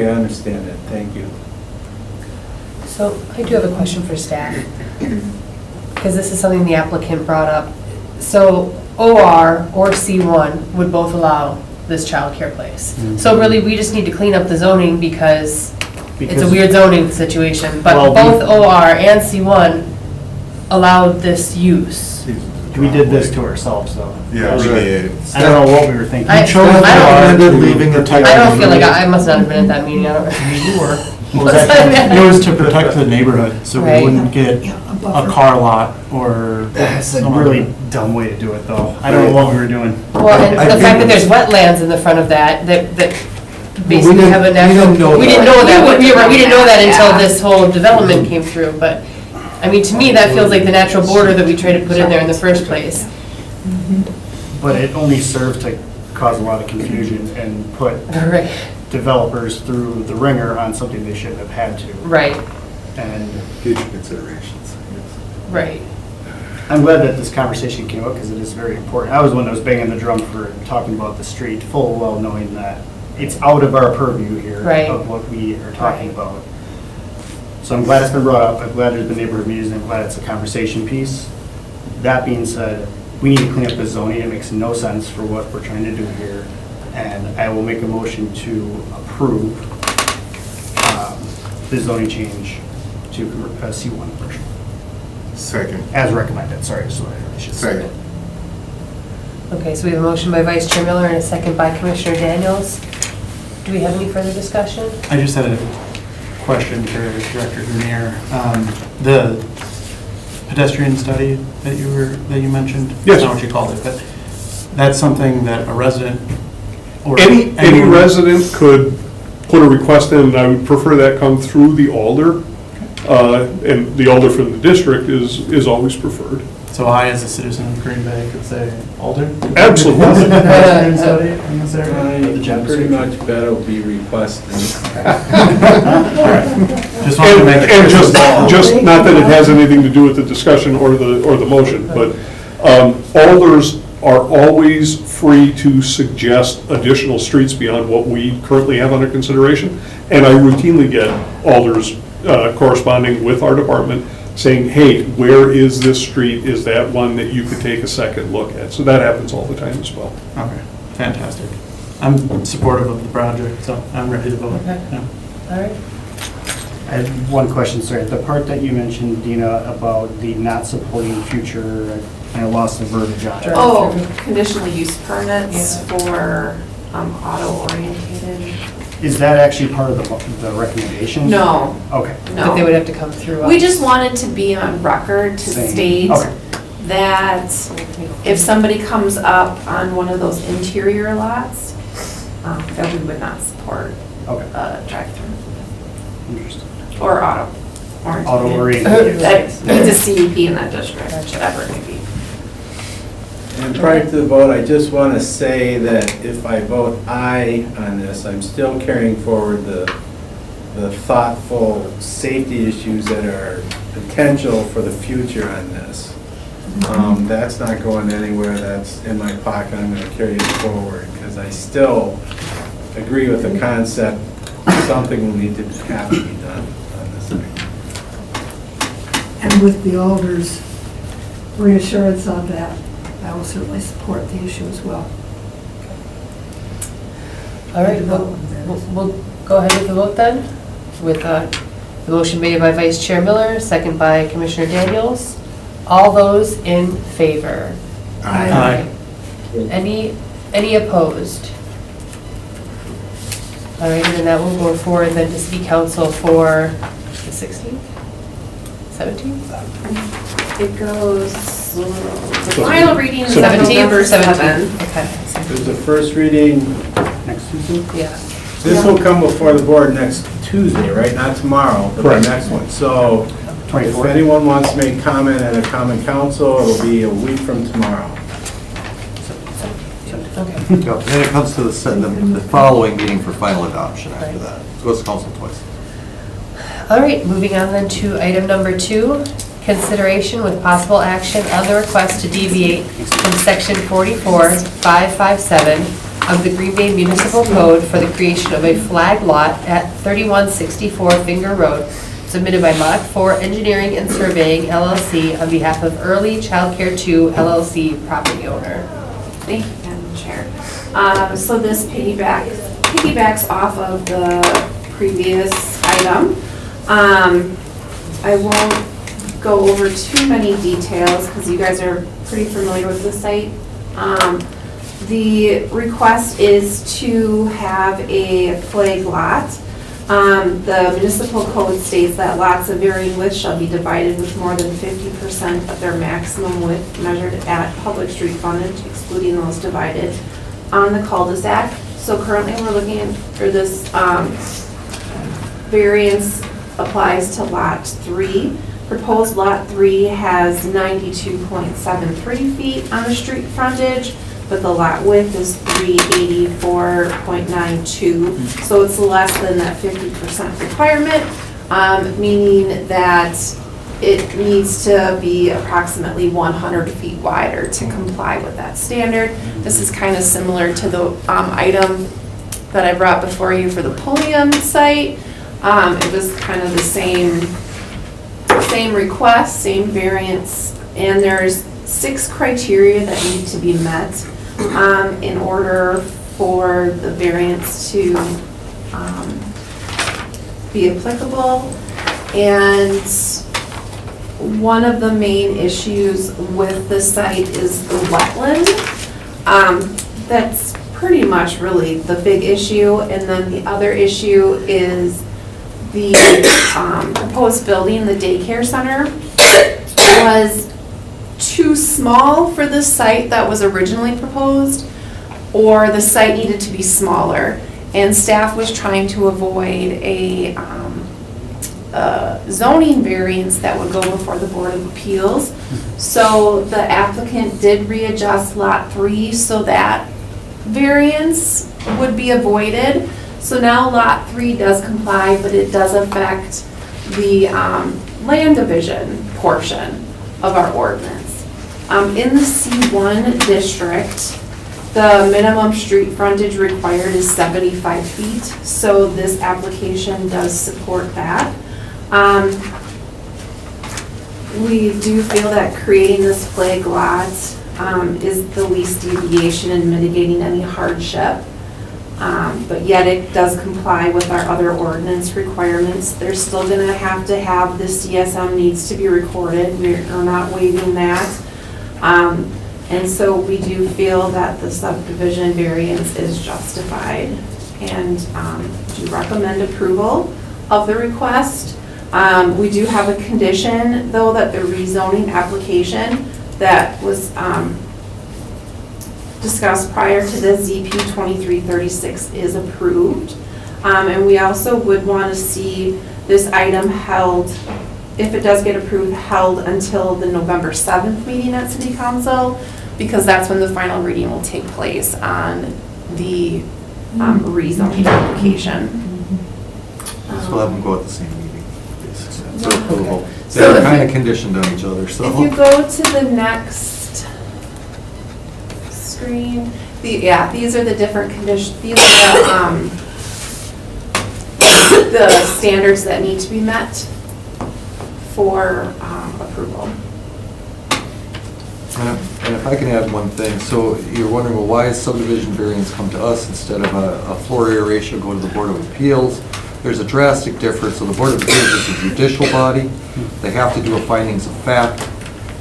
I understand it, thank you. So I do have a question for staff, because this is something the applicant brought up. So OR or C1 would both allow this childcare place. So really, we just need to clean up the zoning because it's a weird zoning situation. But Well, both OR and C1 allowed this use. We did this to ourselves, though. Yeah, we did. I don't know what we were thinking. I- We chose I don't- recommended leaving the type. I don't feel like, I must not have been at that meeting, I don't. You were. It was to protect the neighborhood, so we Right. wouldn't get Yeah, a a buffer. car lot or some really dumb way to do it, though. I don't know what we were doing. Well, and the fact that there's wetlands in the front of that basically didn't- have a we natural. didn't know We didn't that. know that, we didn't know that until Yeah. this whole development came through, but, I mean, to me, that feels like the natural border that we tried to put in there in the first place. But it only served to cause a lot of confusion and put Right, developers through the ringer on something they shouldn't have had to. right. And Future considerations. Right. I'm glad that this conversation came up because it is very important. I was the one that was banging the drum for talking about the street, full well knowing that it's out of our purview here Right. of what we are talking about. So I'm glad it's been brought up. I'm glad there's been neighborhood meetings. I'm glad it's a conversation piece. That being said, we need to clean up the zoning. It makes no sense for what we're trying to do here. And I will make a motion to approve the zoning change to C1 version. Second. As recommended, sorry, so I should say. Second. Okay, so we have a motion by Vice Chair Miller and a second by Commissioner Daniels. Do we have any further discussion? I just had a question for Director Grenier. The pedestrian study that you mentioned? Yes. That's not what you called it, but that's something that a resident or Any anyone- resident could put a request in, and I would prefer that come through the alder. And the alder from the district is always preferred. So I, as a citizen of Green Bay, could say, Alder? Absolutely. Pedestrian study in this area? The job Pretty description? much better be requested. Just wanted to make it. And just, not that it has anything to do with the discussion or the motion, but alders are always free to suggest additional streets beyond what we currently have under consideration. And I routinely get alders corresponding with our department saying, hey, where is this street? Is that one that you could take a second look at? So that happens all the time as well. Okay, fantastic. I'm supportive of the project, so I'm ready to vote. Okay. Yeah. All right. I have one question, sorry. The part that you mentioned, Dina, about the not supporting future, I lost the verbiage on it. Oh, conditional use permits Yeah. for auto-orientated. Is that actually part of the recommendation? No, Okay. But they no. would have to come through us. We just wanted to be on record to Same. state Okay. that if somebody comes up on one of those interior lots, that we would not support Okay. a drive-through Interesting. or auto. Auto-oriented. That needs a CUP in that district, Gotcha. whatever it may be. And prior to the vote, I just want to say that if I vote aye on this, I'm still carrying forward the thoughtful safety issues that are potential for the future on this. That's not going anywhere, that's in my pocket, I'm going to carry it forward, because I still agree with the concept, something will need to have to be done on this thing. And with the alder's reassurance on that, I will certainly support the issue as well. All right, we'll go ahead with the vote then, with the motion made by Vice Chair Miller, second by Commissioner Daniels. All those in favor? Aye. Any opposed? All right, and then that will go forward then to City Council for the 16th? 17th? It goes, the final reading is 17th or November 7th. 17th? Okay, There's a first reading, Next Tuesday? yeah. this will come before the board next Tuesday, right? Not tomorrow, but the Correct. next one. So if 24th? anyone wants to make comment at a common council, it'll be a week from tomorrow. Okay. Yeah, then it comes to the following meeting for final adoption after that. It goes to council twice. All right, moving on then to item number 2, consideration with possible action on the request to deviate from section 44-557 of the Green Bay Municipal Code for the creation of a flag lot at 3164 Finger Road, submitted by Mod 4 Engineering and Surveying LLC on behalf of Early Childcare 2 LLC property owner. Thank you, Madam Chair. So this piggybacks off of the previous item. I won't go over too many details because you guys are pretty familiar with the site. The request is to have a flag lot. The municipal code states that lots of varying width shall be divided with more than 50% of their maximum width measured at public street frontage, excluding those divided on the cul-de-sac. So currently we're looking at, or this variance applies to lot 3. Proposed lot 3 has 92.73 feet on the street frontage, but the lot width is 384.92, so it's less than that 50% requirement, meaning that it needs to be approximately 100 feet wider to comply with that standard. This is kind of similar to the item that I brought before you for the Pulliam site. It was kind of the same request, same variance, and there's 6 criteria that need to be met in order for the variance to be applicable. And one of the main issues with the site is the wetland. That's pretty much really the big issue. And then the other issue is the proposed building, the daycare center, was too small for the site that was originally proposed, or the site needed to be smaller. And staff was trying to avoid a zoning variance that would go before the Board of Appeals. So the applicant did readjust Lot 3 so that variance would be avoided. So now Lot 3 does comply, but it does affect the land division portion of our ordinance. In the C1 district, the minimum street frontage required is 75 feet, so this application does support that. We do feel that creating this flag lot is the least deviation in mitigating any hardship. But yet it does comply with our other ordinance requirements. They're still gonna have to have the CSM needs to be recorded. We're not waiving that. And so we do feel that the subdivision variance is justified and do recommend approval of the request. We do have a condition, though, that the rezoning application that was discussed prior to the ZP 2336 is approved. And we also would want to see this item held, if it does get approved, held until the November 7th meeting at City Council, because that's when the final reading will take place on the rezoning application. So we'll have them go at the same meeting, basically. So approval. So They're if kind you- of conditioned on each other, so. If you go to the next screen, these are the different conditions, these are the standards that need to be met for approval. And if I can add one thing, so you're wondering, well, why is subdivision variance come to us instead of a floor area ratio go to the Board of Appeals? There's a drastic difference. So the Board of Appeals is a judicial body. They have to do a findings of fact.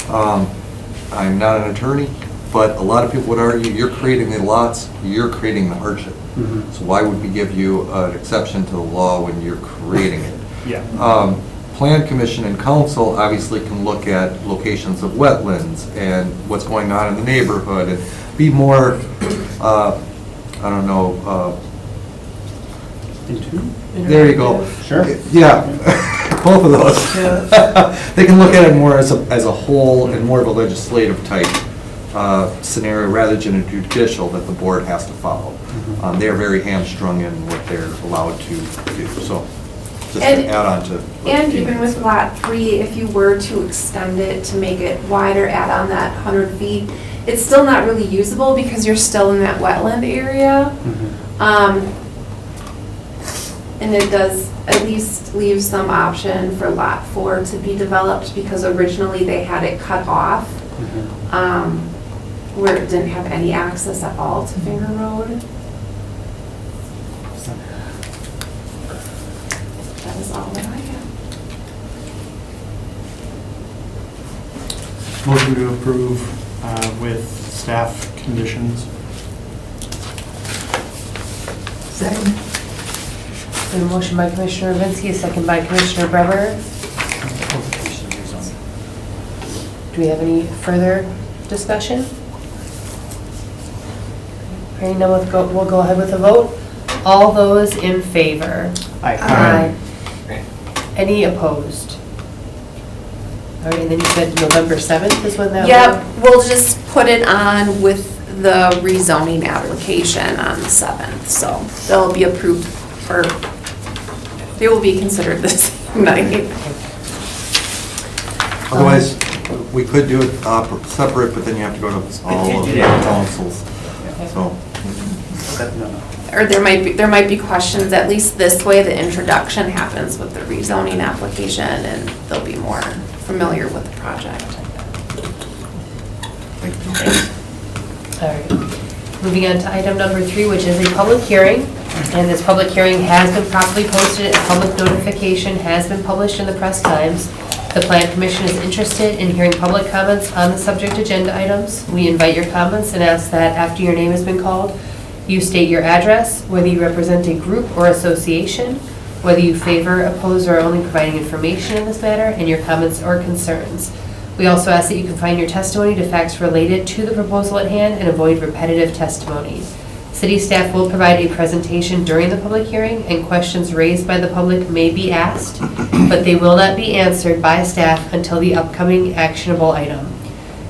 I'm not an attorney, but a lot of people would argue you're creating the lots, you're creating the hardship. So why would we give you an exception to the law when you're creating it? Yeah. Plan Commission and Council obviously can look at locations of wetlands and what's going on in the neighborhood and be more, I don't know, there you go. Sure. Yeah, both of those. They can look at it more as a whole and more of a legislative type scenario rather than a judicial that the board has to follow. They're very hamstrung in what they're allowed to do, so. Just to And- add on to. And even with Lot 3, if you were to extend it to make it wider, add on that 100 feet, it's still not really usable because you're still in that wetland area. And it does at least leave some option for Lot 4 to be developed because originally they had it cut off where it didn't have any access at all to Finger Road. That is all that I have. Motion to approve with staff conditions. Second. So a motion by Commissioner Ravinsky, a second by Commissioner Bremer. Do we have any further discussion? Hearing none, we'll go ahead with the vote. All those in favor? Aye. Any opposed? All right, and then you said November 7th is when that will? Yep, we'll just put it on with the rezoning application on the 7th, so they'll be approved for, they will be considered the same night. Otherwise, we could do it separate, but then you have to go to all of the councils. So, Or there might be questions, at least this way, the introduction happens with the rezoning application, and they'll be more familiar with the project. All right. Moving on to item number 3, which is a public hearing. And this public hearing has been properly posted, and public notification has been published in the Press Times. The Plan Commission is interested in hearing public comments on the subject agenda items. We invite your comments and ask that after your name has been called, you state your address, whether you represent a group or association, whether you favor, oppose, or are only providing information in this matter, and your comments or concerns. We also ask that you confine your testimony to facts related to the proposal at hand and avoid repetitive testimony. City staff will provide a presentation during the public hearing, and questions raised by the public may be asked, but they will not be answered by staff until the upcoming actionable item.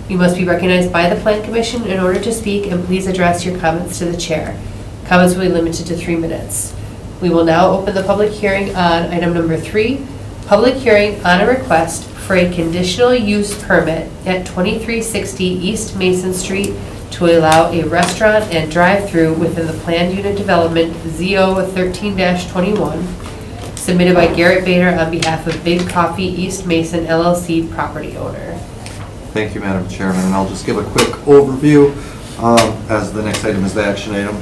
You must be recognized by the Plan Commission in order to speak, and please address your comments to the chair. Comments will be limited to 3 minutes. We will now open the public hearing on item number 3, public hearing on a request for a conditional use permit at 2360 East Mason Street to allow a restaurant and drive-through within the planned unit development ZO 13-21, submitted by Garrett Bader on behalf of Big Coffee East Mason LLC property owner. thank you, Madam Chairman, and I'll just give a quick overview as the next item is the action item.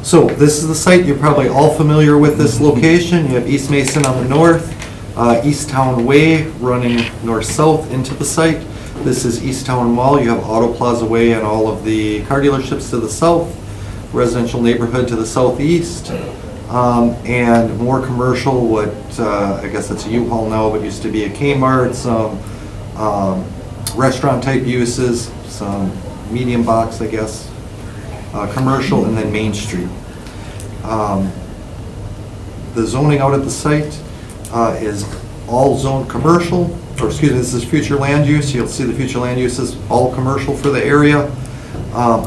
So this is the site, you're probably all familiar with this location. You have East Mason on the north, East Town Way running north-south into the site. This is East Town Mall. You have Auto Plaza Way and all of the car dealerships to the south, residential neighborhood to the southeast, and more commercial, what I guess it's a U-Haul now, but used to be a Kmart, some restaurant-type uses, some medium box, I guess, commercial, and then Main Street. The zoning out at the site is all zone commercial, or excuse me, this is future land use. You'll see the future land use is all commercial for the area.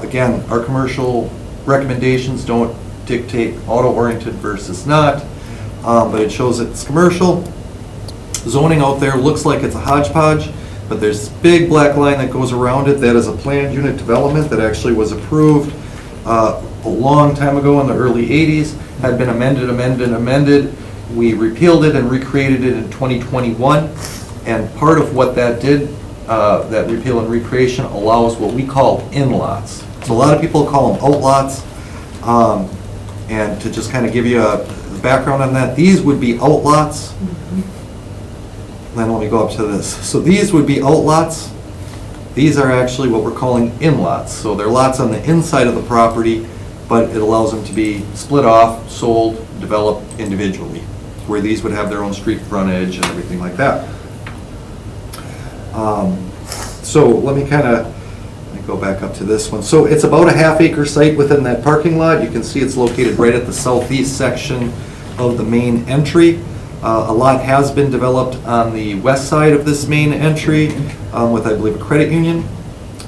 Again, our commercial recommendations don't dictate auto-oriented versus not, but it shows it's commercial. Zoning out there looks like it's a hodgepodge, but there's this big black line that goes around it. That is a planned unit development that actually was approved a long time ago in the early 80s, had been amended. We repealed it and recreated it in 2021. And part of what that did, that repeal and recreation, allows what we call in-lots. So a lot of people call them outlots. And to just kind of give you a background on that, these would be outlots. Then let me go up to this. So these would be outlots. These are actually what we're calling in-lots. So they're lots on the inside of the property, but it allows them to be split off, sold, developed individually, where these would have their own street frontage and everything like that. So let me go back up to this one. So it's about a half-acre site within that parking lot. You can see it's located right at the southeast section of the main entry. A lot has been developed on the west side of this main entry with, I believe, a credit union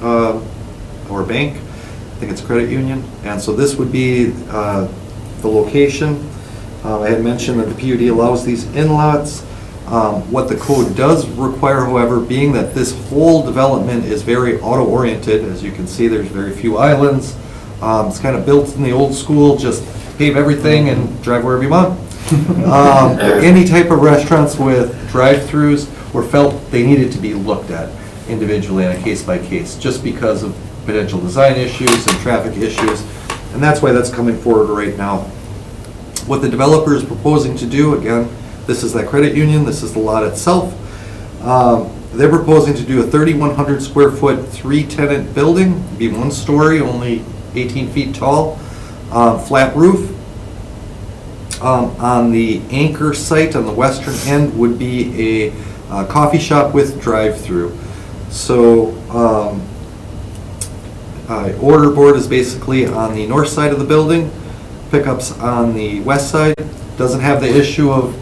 or a bank. I think it's a credit union. And so this would be the location. I had mentioned that the PUD allows these in-lots. What the code does require, however, being that this whole development is very auto-oriented. As you can see, there's very few islands. It's kind of built in the old school, just pave everything and drive wherever you want. Any type of restaurants with drive-throughs were felt they needed to be looked at individually on a case-by-case, just because of potential design issues and traffic issues, and that's why that's coming forward right now. What the developer is proposing to do, again, this is that credit union, this is the lot itself. They're proposing to do a 3,100 square foot, 3-tenant building, be 1 story, only 18 feet tall, flat roof. On the anchor site on the western end would be a coffee shop with drive-through. So order board is basically on the north side of the building, pickups on the west side. Doesn't have the issue of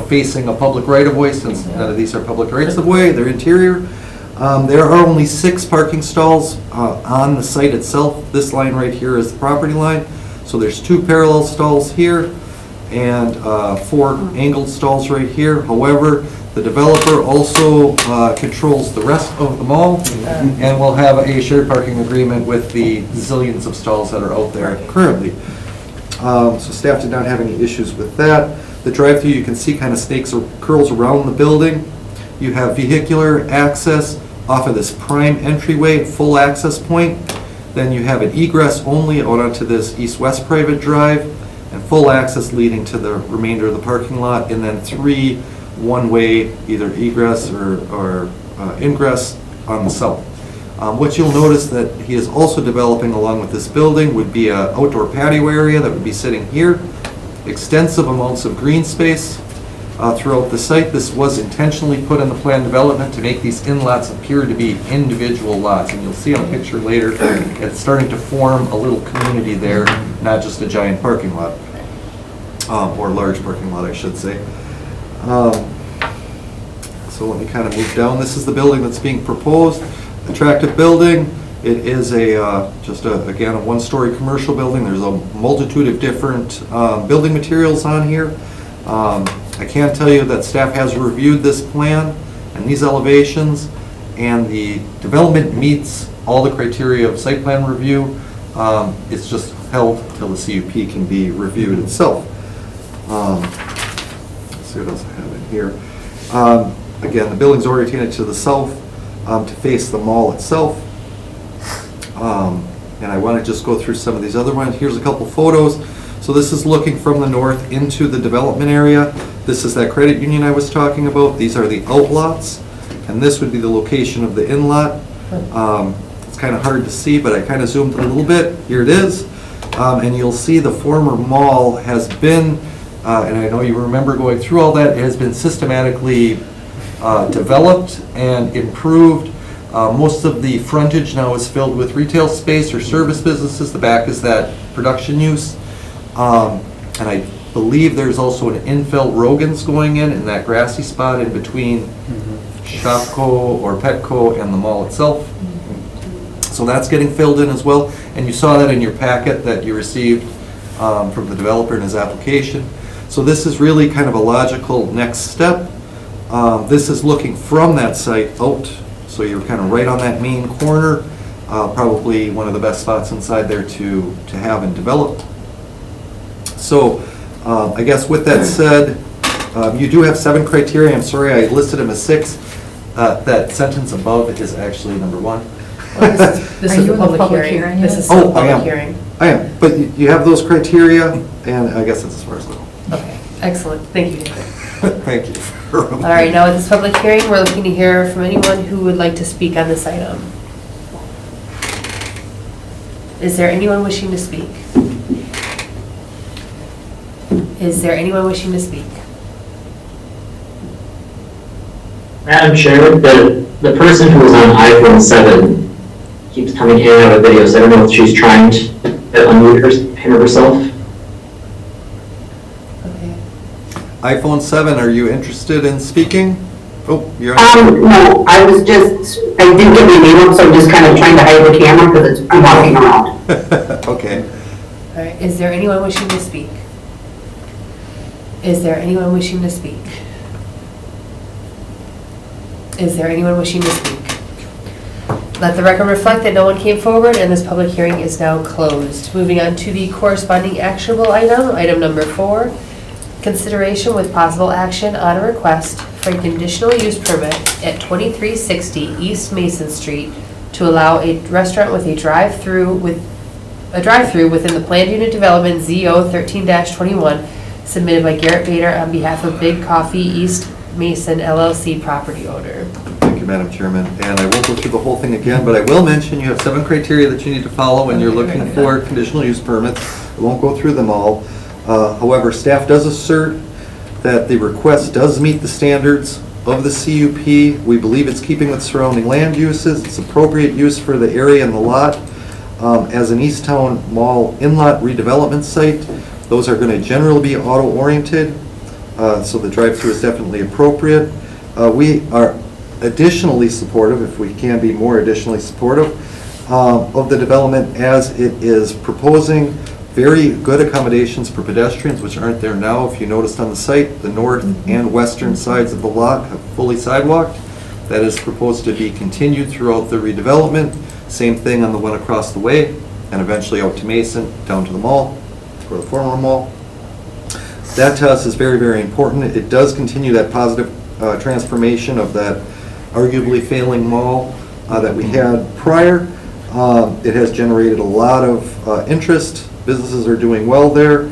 facing a public right-of-way, since none of these are public rights-of-way. They're interior. There are only 6 parking stalls on the site itself. This line right here is the property line. So there's 2 parallel stalls here. and 4 angled stalls right here. However, the developer also controls the rest of the mall and will have a shared parking agreement with the zillions of stalls that are out there currently. So staff did not have any issues with that. The drive-through, you can see, kind of snakes or curls around the building. You have vehicular access off of this prime entryway, full access point. Then you have an egress only out onto this east-west private drive, and full access leading to the remainder of the parking lot, and then 3 one-way, either egress or ingress on the south. What you'll notice that he is also developing along with this building would be an outdoor patio area that would be sitting here, extensive amounts of green space throughout the site. This was intentionally put in the plan development to make these in-lots appear to be individual lots, and you'll see on a picture later, it's starting to form a little community there, not just a giant parking lot, or large parking lot, I should say. So let me kind of move down. This is the building that's being proposed. Attractive building. It is again, a one-story commercial building. There's a multitude of different building materials on here. I can tell you that staff has reviewed this plan and these elevations, and the development meets all the criteria of site plan review. It's just held till the CUP can be reviewed itself. Let's see what else I have in here. Again, the building's oriented to the south to face the mall itself. And I want to just go through some of these other ones. Here's a couple photos. So this is looking from the north into the development area. This is that credit union I was talking about. These are the outlots, and this would be the location of the in-lot. It's kind of hard to see, but I kind of zoomed in a little bit. Here it is. And you'll see the former mall has been, and I know you remember going through all that, it has been systematically developed and improved. Most of the frontage now is filled with retail space or service businesses. The back is that production use. And I believe there's also an infill Rogan's going in that grassy spot in between Shopko or Petco and the mall itself. So that's getting filled in as well. And you saw that in your packet that you received from the developer in his application. So this is really kind of a logical next step. This is looking from that site out, so you're kind of right on that main corner. Probably one of the best spots inside there to have and develop. So I guess with that said, you do have 7 criteria. I'm sorry I listed them as 6. That sentence above is actually number 1. This is a public hearing. This is still a public hearing. I am, but you have those criteria, and I guess that's as far as I go. Okay, excellent. Thank you, David. Thank you. All right, now at this public hearing, we're looking to hear from anyone who would like to speak on this item. Is there anyone wishing to speak? Is there anyone wishing to speak? Madam Chair, the person who was on iPhone 7 keeps coming in and out of videos. I don't know if she's trying to unmute him or herself. Okay. iPhone 7, are you interested in speaking? Oh, you're on. No, I didn't get my name up, so I'm just kind of trying to hide the camera because I'm walking around. Okay. All right, is there anyone wishing to speak? Is there anyone wishing to speak? Is there anyone wishing to speak? Let the record reflect that no one came forward and this public hearing is now closed. Moving on to the corresponding actionable item, item number 4, consideration with possible action on a request for a conditional use permit at 2360 East Mason Street to allow a restaurant with a drive-through within the planned unit development ZO 13-21 submitted by Garrett Bader on behalf of Big Coffee East Mason LLC property owner. Thank you, Madam Chairman. And I won't go through the whole thing again, but I will mention you have 7 criteria that you need to follow when you're looking for conditional use permits. I won't go through them all. However, staff does assert that the request does meet the standards of the CUP. We believe it's keeping with surrounding land uses. It's appropriate use for the area and the lot. As an Easttown Mall in-lot redevelopment site, those are going to generally be auto-oriented, so the drive-through is definitely appropriate. We are additionally supportive, if we can be more additionally supportive, of the development as it is proposing very good accommodations for pedestrians, which aren't there now. If you noticed on the site, the north and western sides of the lot have fully sidewalked. That is proposed to be continued throughout the redevelopment. Same thing on the one across the way, and eventually out to Mason, down to the mall, or the former mall. That to us is very, very important. It does continue that positive transformation of that arguably failing mall that we had prior. It has generated a lot of interest. Businesses are doing well there.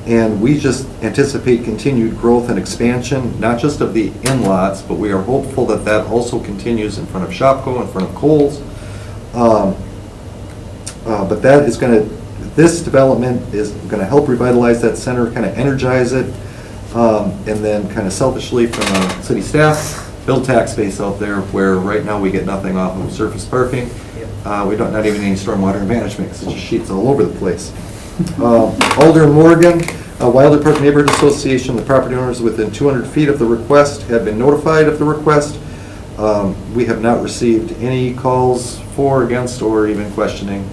And we just anticipate continued growth and expansion, not just of the in-lots, but we are hopeful that that also continues in front of Shopko, in front of Kohl's. But that is going to, this development is going to help revitalize that center, kind of energize it, and then kind of selfishly from the city staff, build tax base out there where right now we get nothing off of surface parking. We don't, not even any stormwater management because it just sheets all over the place. Alder and Morgan, Wilder Park Neighborhood Association, the property owners within 200 feet of the request have been notified of the request. We have not received any calls for, against, or even questioning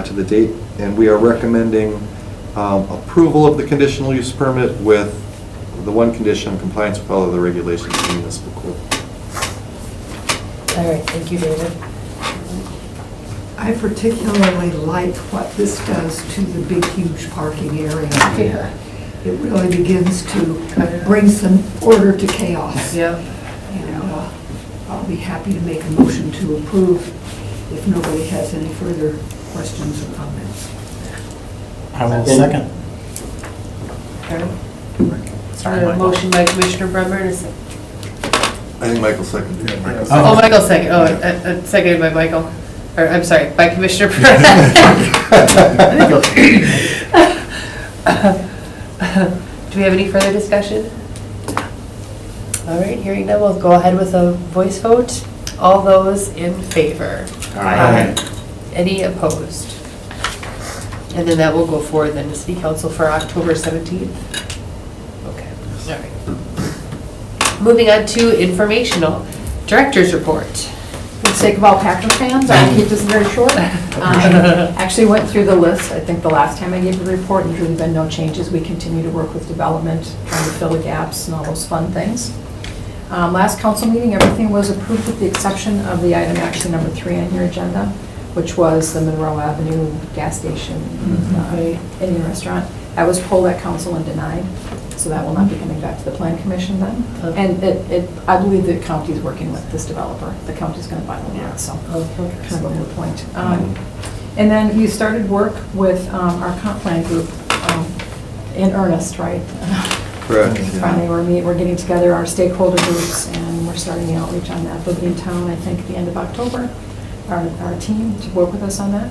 to the date, and we are recommending approval of the conditional use permit with the one condition, compliance with all of the regulations of the municipal code. All right, thank you, David. I particularly like what this does to the big, huge parking area. Yeah. It really begins to bring some order to chaos. Yeah. And I'll be happy to make a motion to approve if nobody has any further questions or comments. I will second. All right. Sorry, A Michael. motion by Commissioner Bremer and a second. I think Michael seconded it. Oh, Michael second, seconded by Michael. Or, I'm sorry, by Commissioner Bremer. Do we have any further discussion? All right, hearing none, we'll go ahead with a voice vote. All those in favor? Aye. Any opposed? And then that will go forward then to City Council for October 17th? Okay, all right. Moving on to informational. Director's report. For the sake of all Packer fans, I'll keep this very short. Actually went through the list. I think the last time I gave the report, there's really been no changes. We continue to work with development, trying to fill the gaps and all those fun things. Last council meeting, everything was approved with the exception of the item actually number 3 on your agenda, which was the Monroe Avenue gas station Indian restaurant. That was pulled at council and denied, so that will not be coming back to the plan commission then. And I believe the county's working with this developer. The county's going to buy the lot, so kind of a moot point. And then we started work with our comp plan group in earnest, right? Correct. Finally, we're getting together our stakeholder groups and we're starting the outreach on that. They'll be in town, I think, at the end of October. Our team to work with us on that.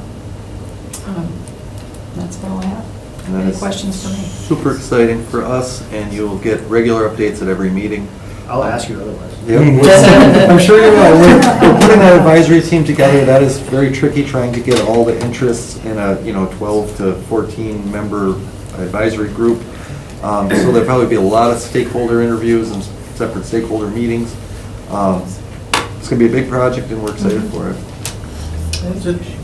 That's about all I have. And that Any is questions for me? Super exciting for us, and you'll get regular updates at every meeting. I'll ask you otherwise. Yep. I'm sure you will. We're putting that advisory team together. That is very tricky, trying to get all the interests in a 12 to 14 member advisory group. So there'll probably be a lot of stakeholder interviews and separate stakeholder meetings. It's going to be a big project, and we're excited for it.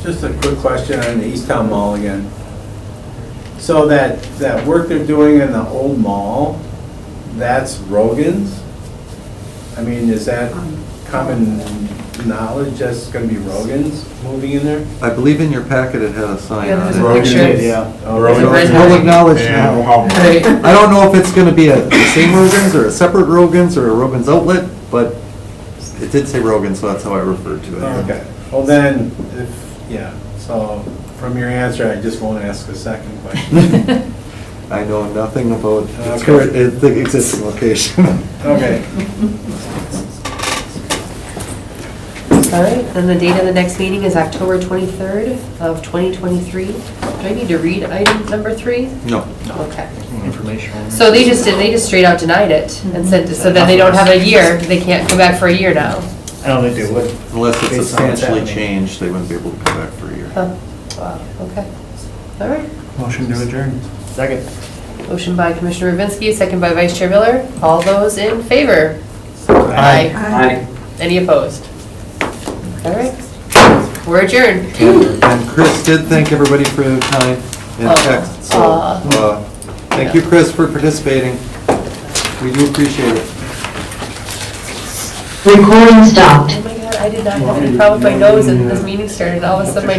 Just a quick question on the Easttown Mall again. So that work they're doing in the old mall, that's Rogan's? I mean, is that common knowledge that's gonna be Rogan's moving in there? I believe in your packet it had a sign Yeah, on there's it. a picture. Yeah. Oh, There's a Rogan's. red Public herring. knowledge And now. how- Right. I don't know if it's going to be the same Rogan's or a separate Rogan's or a Rogan's outlet, but it did say Rogan, so that's how I referred to it. Okay, well then, so from your answer, I just won't ask a second question. I know nothing about its Okay. current, the existing location. Okay. All right, then the date of the next meeting is October 23rd of 2023. Do I need to read item number 3? No. Okay. Information. So they just straight out denied it and said, so that they don't have a year, they can't come back for a year now. I don't think they would. Unless it's Based on what's substantially happening. changed, they wouldn't be able to come back for a year. Huh. Wow, okay. All right. Motion to adjourn. Second. Motion by Commissioner Ravinsky, second by Vice Chair Miller. All those in favor? Aye. Any opposed? All right. We're adjourned. And Chris did thank everybody for their time. and text. So, thank you, Chris, for participating. We do appreciate it. Recording stopped. Oh my God, I did not have any problem with my nose and this meeting started. All of a sudden, my